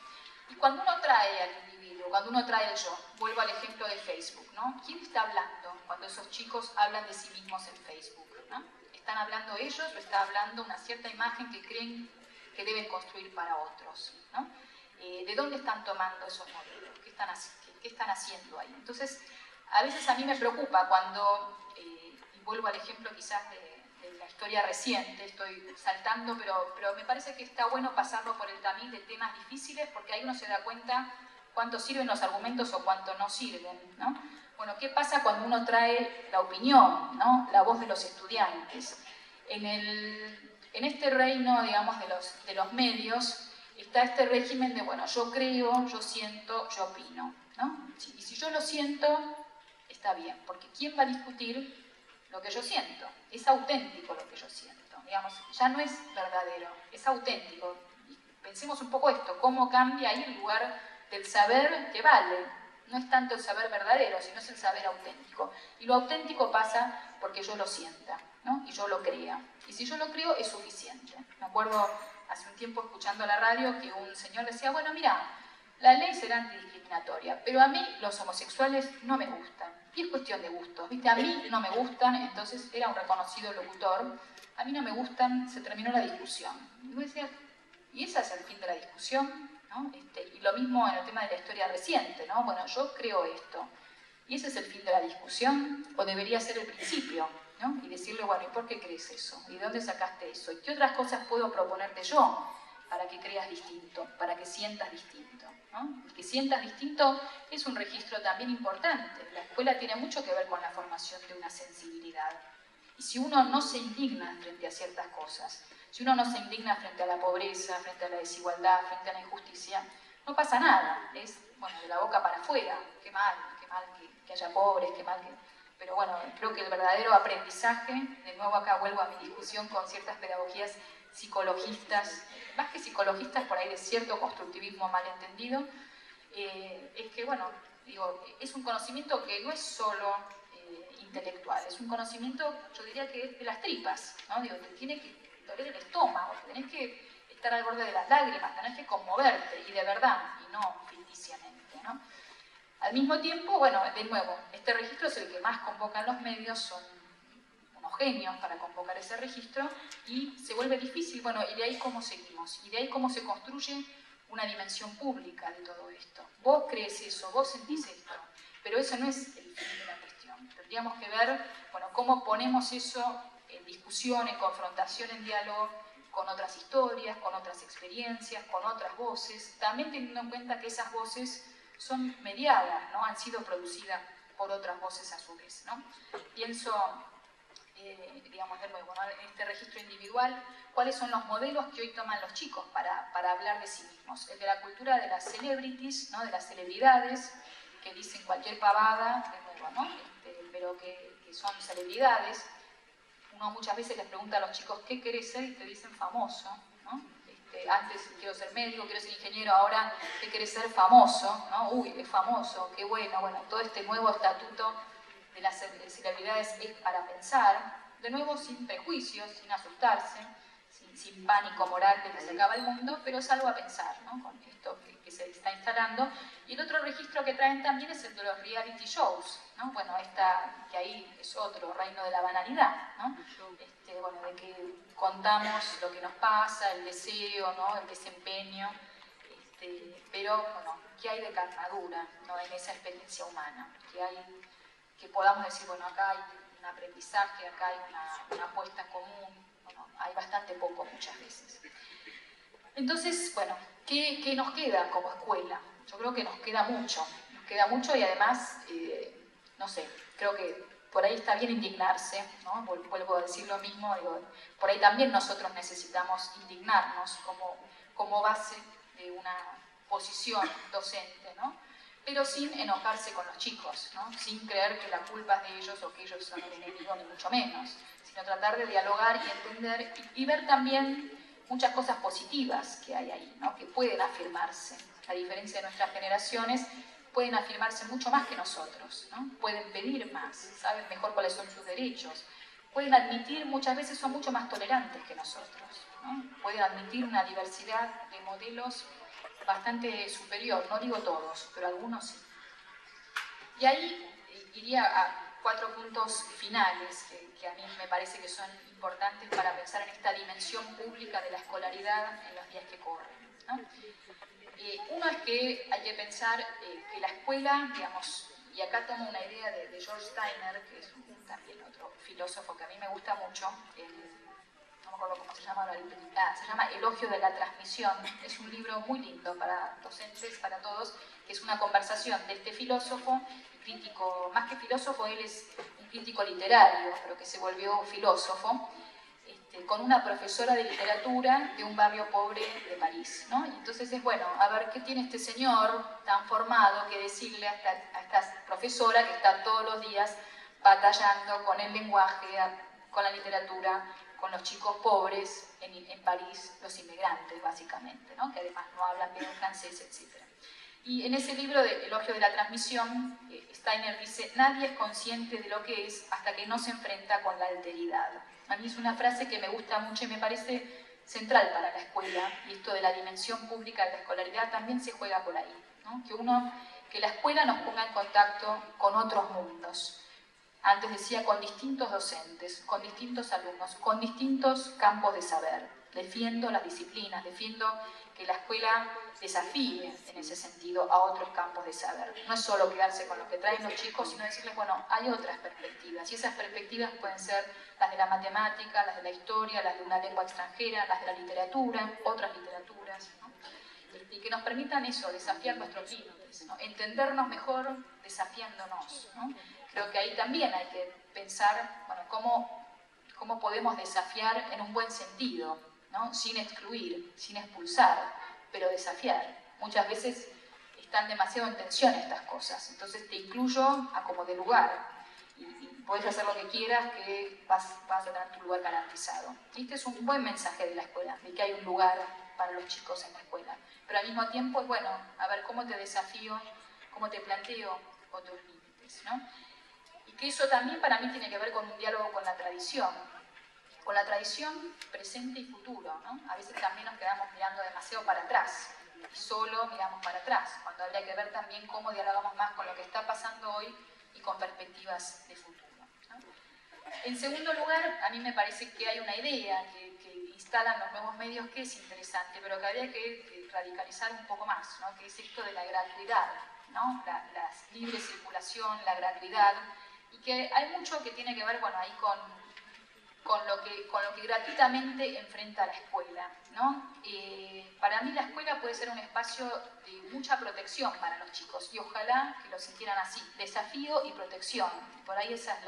Y cuando uno trae al individuo, cuando uno trae el yo, vuelvo al ejemplo de Facebook, ¿no? ¿Quién está hablando cuando esos chicos hablan de sí mismos en Facebook, ¿no? ¿Están hablando ellos o está hablando una cierta imagen que creen que deben construir para otros, ¿no? ¿De dónde están tomando esos modelos? ¿Qué están haciendo ahí? Entonces, a veces a mí me preocupa cuando, y vuelvo al ejemplo quizás de la historia reciente, estoy saltando, pero me parece que está bueno pasarlo por el tamiz de temas difíciles, porque ahí uno se da cuenta cuánto sirven los argumentos o cuánto no sirven, ¿no? Bueno, ¿qué pasa cuando uno trae la opinión, ¿no? La voz de los estudiantes? En este reino, digamos, de los medios, está este régimen de, bueno, yo creo, yo siento, yo opino, ¿no? Y si yo lo siento, está bien, porque ¿quién va a discutir lo que yo siento? Es auténtico lo que yo siento, digamos, ya no es verdadero, es auténtico. Y pensemos un poco esto, cómo cambia ahí el lugar del saber que vale. No es tanto el saber verdadero, sino es el saber auténtico. Y lo auténtico pasa porque yo lo sienta, ¿no? Y yo lo crea. Y si yo lo creo, es suficiente. Me acuerdo hace un tiempo escuchando la radio que un señor decía, bueno, mira, la ley será antidiscriminatoria, pero a mí los homosexuales no me gustan. Y es cuestión de gustos, ¿viste? A mí no me gustan, entonces era un reconocido locutor, a mí no me gustan, se terminó la discusión. Y vos decías, ¿y ese es el fin de la discusión? ¿No? Y lo mismo en el tema de la historia reciente, ¿no? Bueno, yo creo esto. ¿Y ese es el fin de la discusión? ¿O debería ser el principio? ¿No? Y decirle, bueno, ¿y por qué crees eso? ¿Y de dónde sacaste eso? ¿Y qué otras cosas puedo proponerte yo para que creas distinto, para que sientas distinto? ¿No? El que sientas distinto es un registro también importante. La escuela tiene mucho que ver con la formación de una sensibilidad. Y si uno no se indigna frente a ciertas cosas, si uno no se indigna frente a la pobreza, frente a la desigualdad, frente a la injusticia, no pasa nada. Es, bueno, de la boca para afuera. Qué mal que haya pobres, qué mal que... Pero bueno, creo que el verdadero aprendizaje, de nuevo acá vuelvo a mi discusión con ciertas pedagogías psicologistas, más que psicologistas por ahí de cierto constructivismo malentendido, es que, bueno, digo, es un conocimiento que no es solo intelectual, es un conocimiento, yo diría que es de las tripas, ¿no? Digo, te tiene que doler el estómago, tenés que estar al borde de las lágrimas, tenés que conmoverte, y de verdad, y no ficticiamente, ¿no? Al mismo tiempo, bueno, de nuevo, este registro es el que más convocan los medios, son unos genios para convocar ese registro, y se vuelve difícil, bueno, y de ahí cómo seguimos, y de ahí cómo se construye una dimensión pública de todo esto. Vos crees eso, vos sentís esto, pero eso no es el fin de la cuestión. Tendríamos que ver, bueno, cómo ponemos eso en discusión, en confrontación, en diálogo, con otras historias, con otras experiencias, con otras voces, también teniendo en cuenta que esas voces son mediadas, ¿no? Han sido producidas por otras voces a su vez, ¿no? Pienso, digamos de nuevo, ¿no? En este registro individual, cuáles son los modelos que hoy toman los chicos para hablar de sí mismos. El de la cultura de las celebrities, ¿no? De las celebridades, que dicen cualquier pavada, de nuevo, ¿no? Pero que son celebridades. Uno muchas veces les pregunta a los chicos, ¿qué querés ser? Y te dicen famoso, ¿no? antes quiero ser médico, quiero ser ingeniero, ahora que querés ser famoso, ¿no? Uy, es famoso, qué bueno, todo este nuevo estatuto de las celebridades es para pensar, de nuevo sin prejuicios, sin asustarse, sin pánico moral de que se acaba el mundo, pero es algo a pensar, ¿no? Con esto que se está instalando. Y el otro registro que traen también es el de los reality shows, ¿no? Bueno, que ahí es otro reino de la banalidad, ¿no? De que contamos lo que nos pasa, el deseo, ¿no? El desempeño, pero bueno, ¿qué hay de carnadura, ¿no? En esa experiencia humana? Que podamos decir, bueno, acá hay un aprendizaje, acá hay una apuesta común, bueno, hay bastante poco muchas veces. Entonces, bueno, ¿qué nos queda como escuela? Yo creo que nos queda mucho y además, no sé, creo que por ahí está bien indignarse, ¿no? Vuelvo a decir lo mismo, digo, por ahí también nosotros necesitamos indignarnos como base de una posición docente, ¿no? Pero sin enojarse con los chicos, ¿no? Sin creer que la culpa es de ellos o que ellos son el enemigo, ni mucho menos, sino tratar de dialogar y entender y ver también muchas cosas positivas que hay ahí, ¿no? Que pueden afirmarse. A diferencia de nuestras generaciones, pueden afirmarse mucho más que nosotros, ¿no? Pueden pedir más, saben mejor cuáles son sus derechos, pueden admitir, muchas veces son mucho más tolerantes que nosotros, ¿no? Pueden admitir una diversidad de modelos bastante superior, no digo todos, pero algunos sí. Y ahí iría a 4 puntos finales que a mí me parece que son importantes para pensar en esta dimensión pública de la escolaridad en los días que corren, ¿no? Uno es que hay que pensar que la escuela, digamos, y acá tomo una idea de George Steiner, que es también otro filósofo que a mí me gusta mucho, no me acuerdo cómo se llama, se llama Elogio de la Transmisión. Es un libro muy lindo para docentes, para todos, que es una conversación de este filósofo, crítico, más que filósofo, él es un crítico literario, pero que se volvió filósofo, con una profesora de literatura de un barrio pobre de París, ¿no? Y entonces es bueno, a ver qué tiene este señor tan formado que decirle a esta profesora que está todos los días batallando con el lenguaje, con la literatura, con los chicos pobres en París, los inmigrantes básicamente, ¿no? Que además no hablan bien el francés, etc. Y en ese libro de Elogio de la Transmisión, Steiner dice, nadie es consciente de lo que es hasta que no se enfrenta con la alteridad. A mí es una frase que me gusta mucho y me parece central para la escuela, y esto de la dimensión pública de la escolaridad también se juega por ahí, ¿no? Que la escuela nos ponga en contacto con otros mundos. Antes decía, con distintos docentes, con distintos alumnos, con distintos campos de saber. Defiendo las disciplinas, defiendo que la escuela desafíe en ese sentido a otros campos de saber. No es solo quedarse con lo que traen los chicos, sino decirles, bueno, hay otras perspectivas. Y esas perspectivas pueden ser las de la matemática, las de la historia, las de una lengua extranjera, las de la literatura, otras literaturas, ¿no? Y que nos permitan eso, desafiar nuestros límites, ¿no? Entendernos mejor desafiándonos, ¿no? Creo que ahí también hay que pensar, bueno, cómo podemos desafiar en un buen sentido, ¿no? Sin excluir, sin expulsar, pero desafiar. Muchas veces están demasiado en tensión estas cosas, entonces te incluyo a como de lugar y puedes hacer lo que quieras, que vas a tener tu lugar garantizado. Y este es un buen mensaje de la escuela, de que hay un lugar para los chicos en la escuela, pero al mismo tiempo es bueno, a ver cómo te desafío, cómo te planteo otros límites, ¿no? Y que eso también para mí tiene que ver con un diálogo con la tradición presente y futuro, ¿no? A veces también nos quedamos mirando demasiado para atrás, y solo miramos para atrás, cuando habría que ver también cómo dialogamos más con lo que está pasando hoy y con perspectivas de futuro, ¿no? En segundo lugar, a mí me parece que hay una idea que instalan los nuevos medios que es interesante, pero que habría que radicalizar un poco más, ¿no? Que es esto de la gratuidad, ¿no? La libre circulación, la gratuidad, y que hay mucho que tiene que ver, bueno, ahí con lo que gratuitamente enfrenta la escuela, ¿no? Para mí la escuela puede ser un espacio de mucha protección para los chicos, y ojalá que lo sintieran así, desafío y protección. Por ahí esa es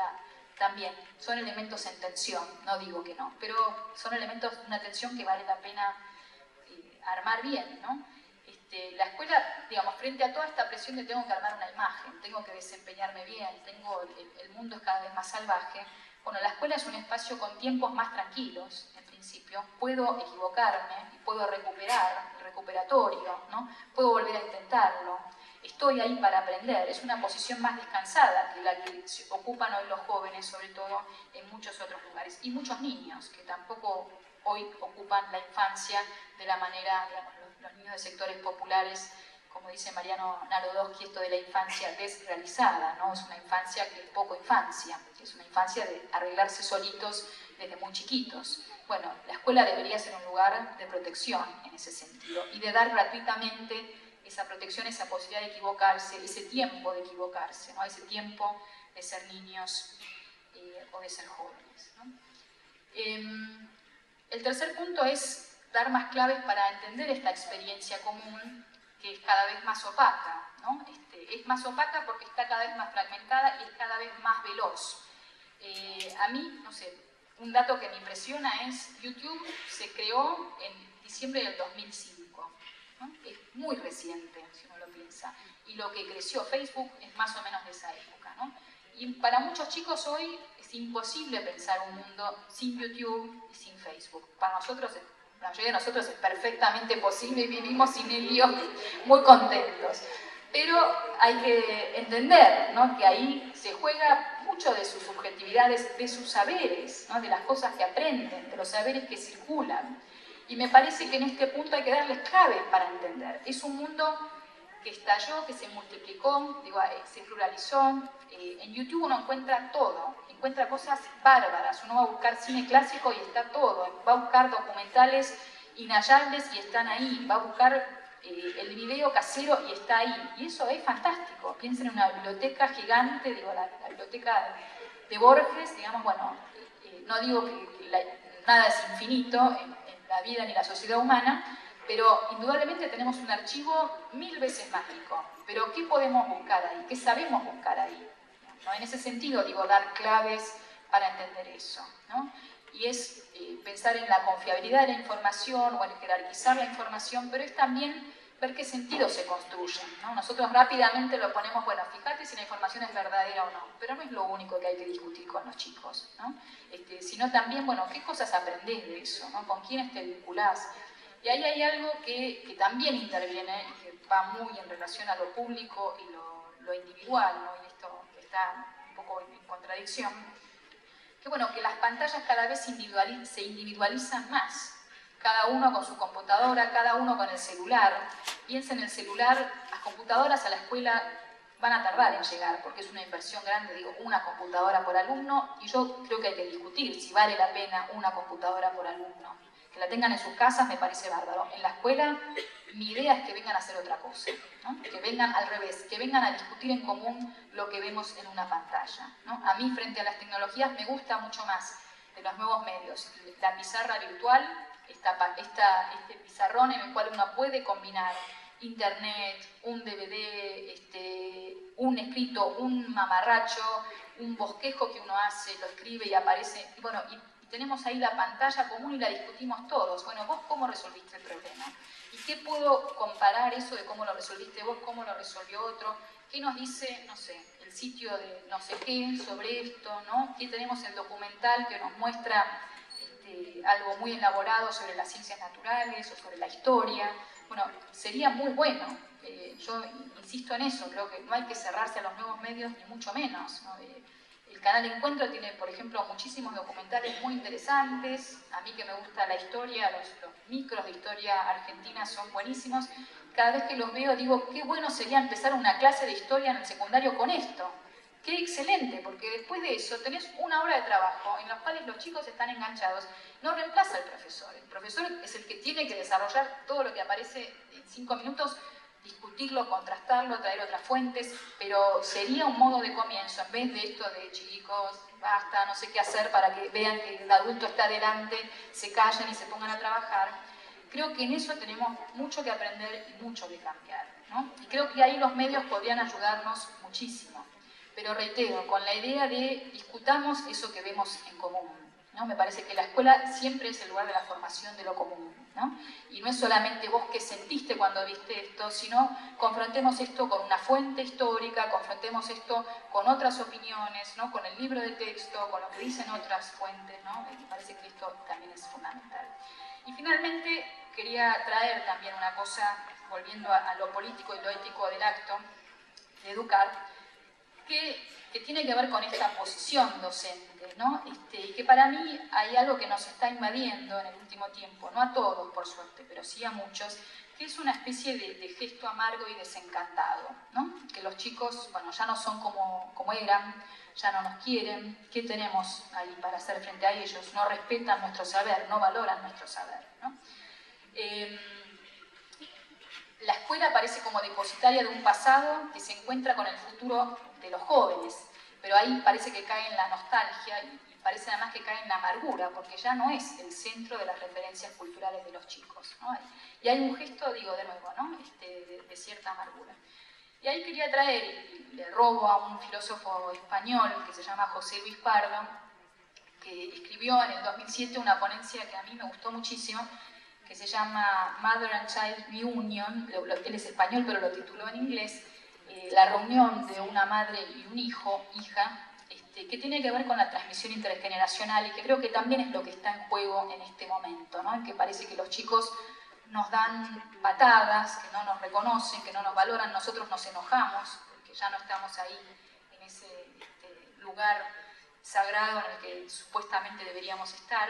también, son elementos en tensión, no digo que no, pero son elementos de una tensión que vale la pena armar bien, ¿no? La escuela, digamos, frente a toda esta presión de tengo que armar una imagen, tengo que desempeñarme bien, el mundo es cada vez más salvaje, Bueno, la escuela es un espacio con tiempos más tranquilos, en principio. Puedo equivocarme y puedo recuperar, el recuperatorio, ¿no? Puedo volver a intentarlo. Estoy ahí para aprender. Es una posición más descansada que la que ocupan hoy los jóvenes, sobre todo en muchos otros lugares. Y muchos niños, que tampoco hoy ocupan la infancia de la manera, digamos, los niños de sectores populares, como dice Mariano Narodowski, esto de la infancia desrealizada, ¿no? Es una infancia que es poco infancia, es una infancia de arreglarse solitos desde muy chiquitos. Bueno, la escuela debería ser un lugar de protección en ese sentido y de dar gratuitamente esa protección, esa posibilidad de equivocarse, ese tiempo de equivocarse, ¿no? Ese tiempo de ser niños o de ser jóvenes, ¿no? El tercer punto es dar más claves para entender esta experiencia común que es cada vez más opaca, ¿no? Es más opaca porque está cada vez más fragmentada y es cada vez más veloz. A mí, no sé, un dato que me impresiona es YouTube se creó en diciembre del 2005, ¿no? Es muy reciente, si uno lo piensa. Y lo que creció Facebook es más o menos de esa época, ¿no? Y para muchos chicos hoy es imposible pensar un mundo sin YouTube y sin Facebook. Para nosotros, la mayoría de nosotros es perfectamente posible y vivimos sin ellos muy contentos. Pero hay que entender, ¿no?, que ahí se juega mucho de sus subjetividades, de sus saberes, ¿no?, de las cosas que aprenden, de los saberes que circulan. Y me parece que en este punto hay que darles claves para entender. Es un mundo que estalló, que se multiplicó, digo, se pluralizó. En YouTube uno encuentra todo, encuentra cosas bárbaras. Uno va a buscar cine clásico y está todo. Va a buscar documentales inhallables y están ahí. Va a buscar el video casero y está ahí. Y eso es fantástico. Piensen en una biblioteca gigante, digo, la biblioteca de Borges, digamos, bueno, no digo que nada es infinito en la vida ni la sociedad humana, pero indudablemente tenemos un archivo 1000 veces más rico. Pero ¿qué podemos buscar ahí? ¿Qué sabemos buscar ahí? ¿No? En ese sentido, digo, dar claves para entender eso, ¿no? Y es pensar en la confiabilidad de la información o en jerarquizar la información, pero es también ver qué sentidos se construyen, ¿no? Nosotros rápidamente lo ponemos, bueno, fíjate si la información es verdadera o no, pero no es lo único que hay que discutir con los chicos, ¿no? Sino también, bueno, qué cosas aprendés de eso, ¿no? Con quiénes te vinculás. Y ahí hay algo que también interviene y que va muy en relación a lo público y lo individual, ¿no? Y esto está un poco en contradicción, que bueno, que las pantallas cada vez se individualizan más. Cada uno con su computadora, cada uno con el celular. Piensa en el celular, las computadoras a la escuela van a tardar en llegar, porque es una inversión grande, digo, una computadora por alumno, y yo creo que hay que discutir si vale la pena una computadora por alumno. Que la tengan en sus casas me parece bárbaro. En la escuela, mi idea es que vengan a hacer otra cosa, ¿no? Que vengan al revés, que vengan a discutir en común lo que vemos en una pantalla, ¿no? A mí, frente a las tecnologías, me gusta mucho más de los nuevos medios. La pizarra virtual, este pizarrón en el cual uno puede combinar internet, un DVD, un escrito, un mamarracho, un bosquejo que uno hace, lo escribe y aparece, y bueno, y tenemos ahí la pantalla común y la discutimos todos. Bueno, ¿vos cómo resolviste el problema? ¿Y qué puedo comparar eso de cómo lo resolviste vos, cómo lo resolvió otro? ¿Qué nos dice, no sé, el sitio de no sé qué sobre esto, ¿no? ¿Qué tenemos el documental que nos muestra algo muy elaborado sobre las ciencias naturales o sobre la historia? Bueno, sería muy bueno. Yo insisto en eso, creo que no hay que cerrarse a los nuevos medios, ni mucho menos, ¿no? El canal Encuentro tiene, por ejemplo, muchísimos documentales muy interesantes. A mí que me gusta la historia, los micros de historia argentina son buenísimos. Cada vez que los veo digo, qué bueno sería empezar una clase de historia en el secundario con esto. Qué excelente, porque después de eso tenés una hora de trabajo en la cual los chicos están enganchados. No reemplaza al profesor. El profesor es el que tiene que desarrollar todo lo que aparece en 5 minutos, discutirlo, contrastarlo, traer otras fuentes, pero sería un modo de comienzo, en vez de esto de chicos, basta, no sé qué hacer para que vean que el adulto está delante, se callen y se pongan a trabajar. Creo que en eso tenemos mucho que aprender y mucho que cambiar, ¿no? Y creo que ahí los medios podrían ayudarnos muchísimo. Pero reitero, con la idea de discutamos eso que vemos en común, ¿no? Me parece que la escuela siempre es el lugar de la formación de lo común. ¿no? Y no es solamente vos qué sentiste cuando viste esto, sino confrontemos esto con una fuente histórica, confrontemos esto con otras opiniones, ¿no? Con el libro de texto, con lo que dicen otras fuentes, ¿no? Me parece que esto también es fundamental. Y finalmente quería traer también una cosa, volviendo a lo político y lo ético del acto de educar, que tiene que ver con esta posición docente, ¿no? Y que para mí hay algo que nos está invadiendo en el último tiempo, no a todos por suerte, pero sí a muchos, que es una especie de gesto amargo y desencantado, ¿no? Que los chicos, bueno, ya no son como eran, ya no nos quieren, ¿qué tenemos ahí para hacer frente a ellos? No respetan nuestro saber, no valoran nuestro saber, ¿no? La escuela parece como depositaria de un pasado que se encuentra con el futuro de los jóvenes, pero ahí parece que cae en la nostalgia y parece además que cae en la amargura, porque ya no es el centro de las referencias culturales de los chicos, ¿no? Y hay un gesto, digo de nuevo, ¿no? de cierta amargura. Y ahí quería traer, y le robo a un filósofo español que se llama José Luis Pardo, que escribió en el 2007 una ponencia que a mí me gustó muchísimo, que se llama Mother and Child Reunion, él es español pero lo tituló en inglés, la reunión de una madre y un hija, que tiene que ver con la transmisión intergeneracional y que creo que también es lo que está en juego en este momento, ¿no? En que parece que los chicos nos dan patadas, que no nos reconocen, que no nos valoran, nosotros nos enojamos, porque ya no estamos ahí en ese lugar sagrado en el que supuestamente deberíamos estar.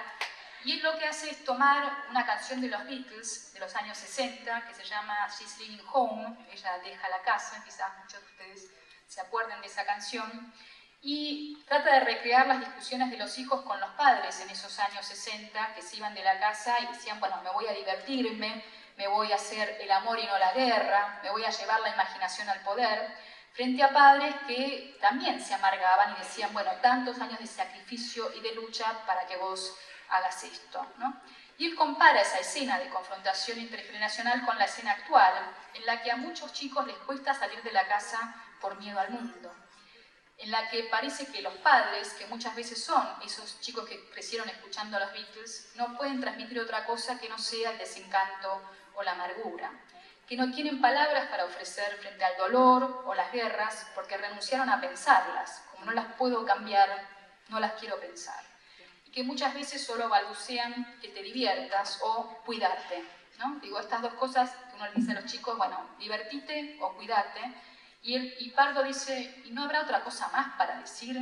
Y él lo que hace es tomar una canción de los Beatles de los años 60 que se llama She's Leaving Home, ella deja la casa, quizás muchos de ustedes se acuerden de esa canción, y trata de recrear las discusiones de los hijos con los padres en esos años 60 que se iban de la casa y decían, bueno, me voy a divertirme, me voy a hacer el amor y no la guerra, me voy a llevar la imaginación al poder, frente a padres que también se amargaban y decían, bueno, tantos años de sacrificio y de lucha para que vos hagas esto, ¿no? Y él compara esa escena de confrontación intergeneracional con la escena actual, en la que a muchos chicos les cuesta salir de la casa por miedo al mundo, en la que parece que los padres, que muchas veces son esos chicos que crecieron escuchando a los Beatles, no pueden transmitir otra cosa que no sea el desencanto o la amargura, que no tienen palabras para ofrecer frente al dolor o las guerras porque renunciaron a pensarlas, como no las puedo cambiar, no las quiero pensar. Que muchas veces solo balbucean que te diviertas o cuidarte, ¿no? Digo, estas dos cosas que uno le dice a los chicos, bueno, divertite o cuidate, y Pardo dice, ¿y no habrá otra cosa más para decir,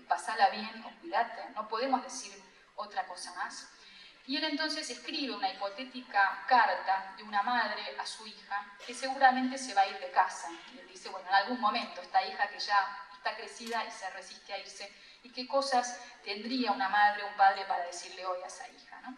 pasala bien o cuidate? No podemos decir otra cosa más. Y él entonces escribe una hipotética carta de una madre a su hija que seguramente se va a ir de casa. Y él dice, bueno, en algún momento esta hija que ya está crecida y se resiste a irse, y qué cosas tendría una madre o un padre para decirle hoy a esa hija, ¿no?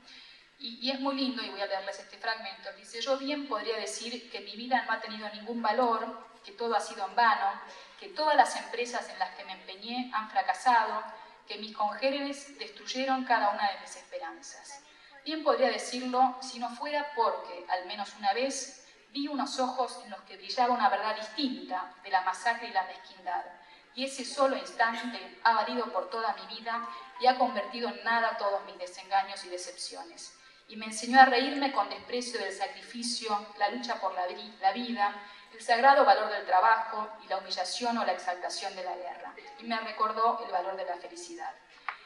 Y es muy lindo, y voy a leerles este fragmento. Dice, yo bien podría decir que mi vida no ha tenido ningún valor, que todo ha sido en vano, que todas las empresas en las que me empeñé han fracasado, que mis congéneres destruyeron cada una de mis esperanzas. Bien podría decirlo si no fuera porque, al menos una vez, vi unos ojos en los que brillaba una verdad distinta de la masacre y la mezquindad. Y ese solo instante ha valido por toda mi vida y ha convertido en nada todos mis desengaños y decepciones. Y me enseñó a reírme con desprecio del sacrificio, la lucha por la vida, el sagrado valor del trabajo y la humillación o la exaltación de la guerra. Y me recordó el valor de la felicidad.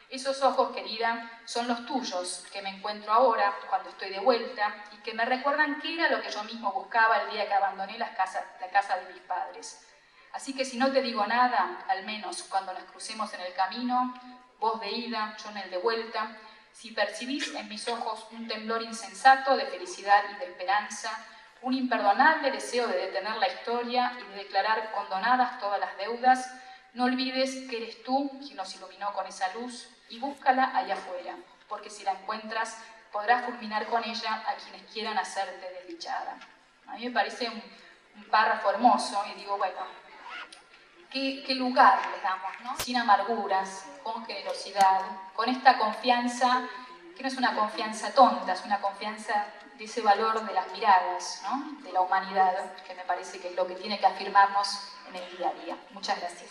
Esos ojos, querida, son los tuyos que me encuentro ahora cuando estoy de vuelta y que me recuerdan qué era lo que yo mismo buscaba el día que abandoné la casa de mis padres. Así que si no te digo nada, al menos cuando nos crucemos en el camino, vos de ida, yo en el de vuelta, si percibís en mis ojos un temblor insensato de felicidad y de esperanza, un imperdonable deseo de detener la historia y de declarar condonadas todas las deudas, no olvides que eres tú quien nos iluminó con esa luz y búscala allá afuera, porque si la encuentras podrás fulminar con ella a quienes quieran hacerte desdichada. A mí me parece un párrafo hermoso y digo, bueno, ¿qué lugar les damos, ¿no? Sin amarguras, con generosidad, con esta confianza, que no es una confianza tonta, es una confianza de ese valor de las miradas, ¿no? De la humanidad, que me parece que es lo que tiene que afirmarnos en el día a día. Muchas gracias.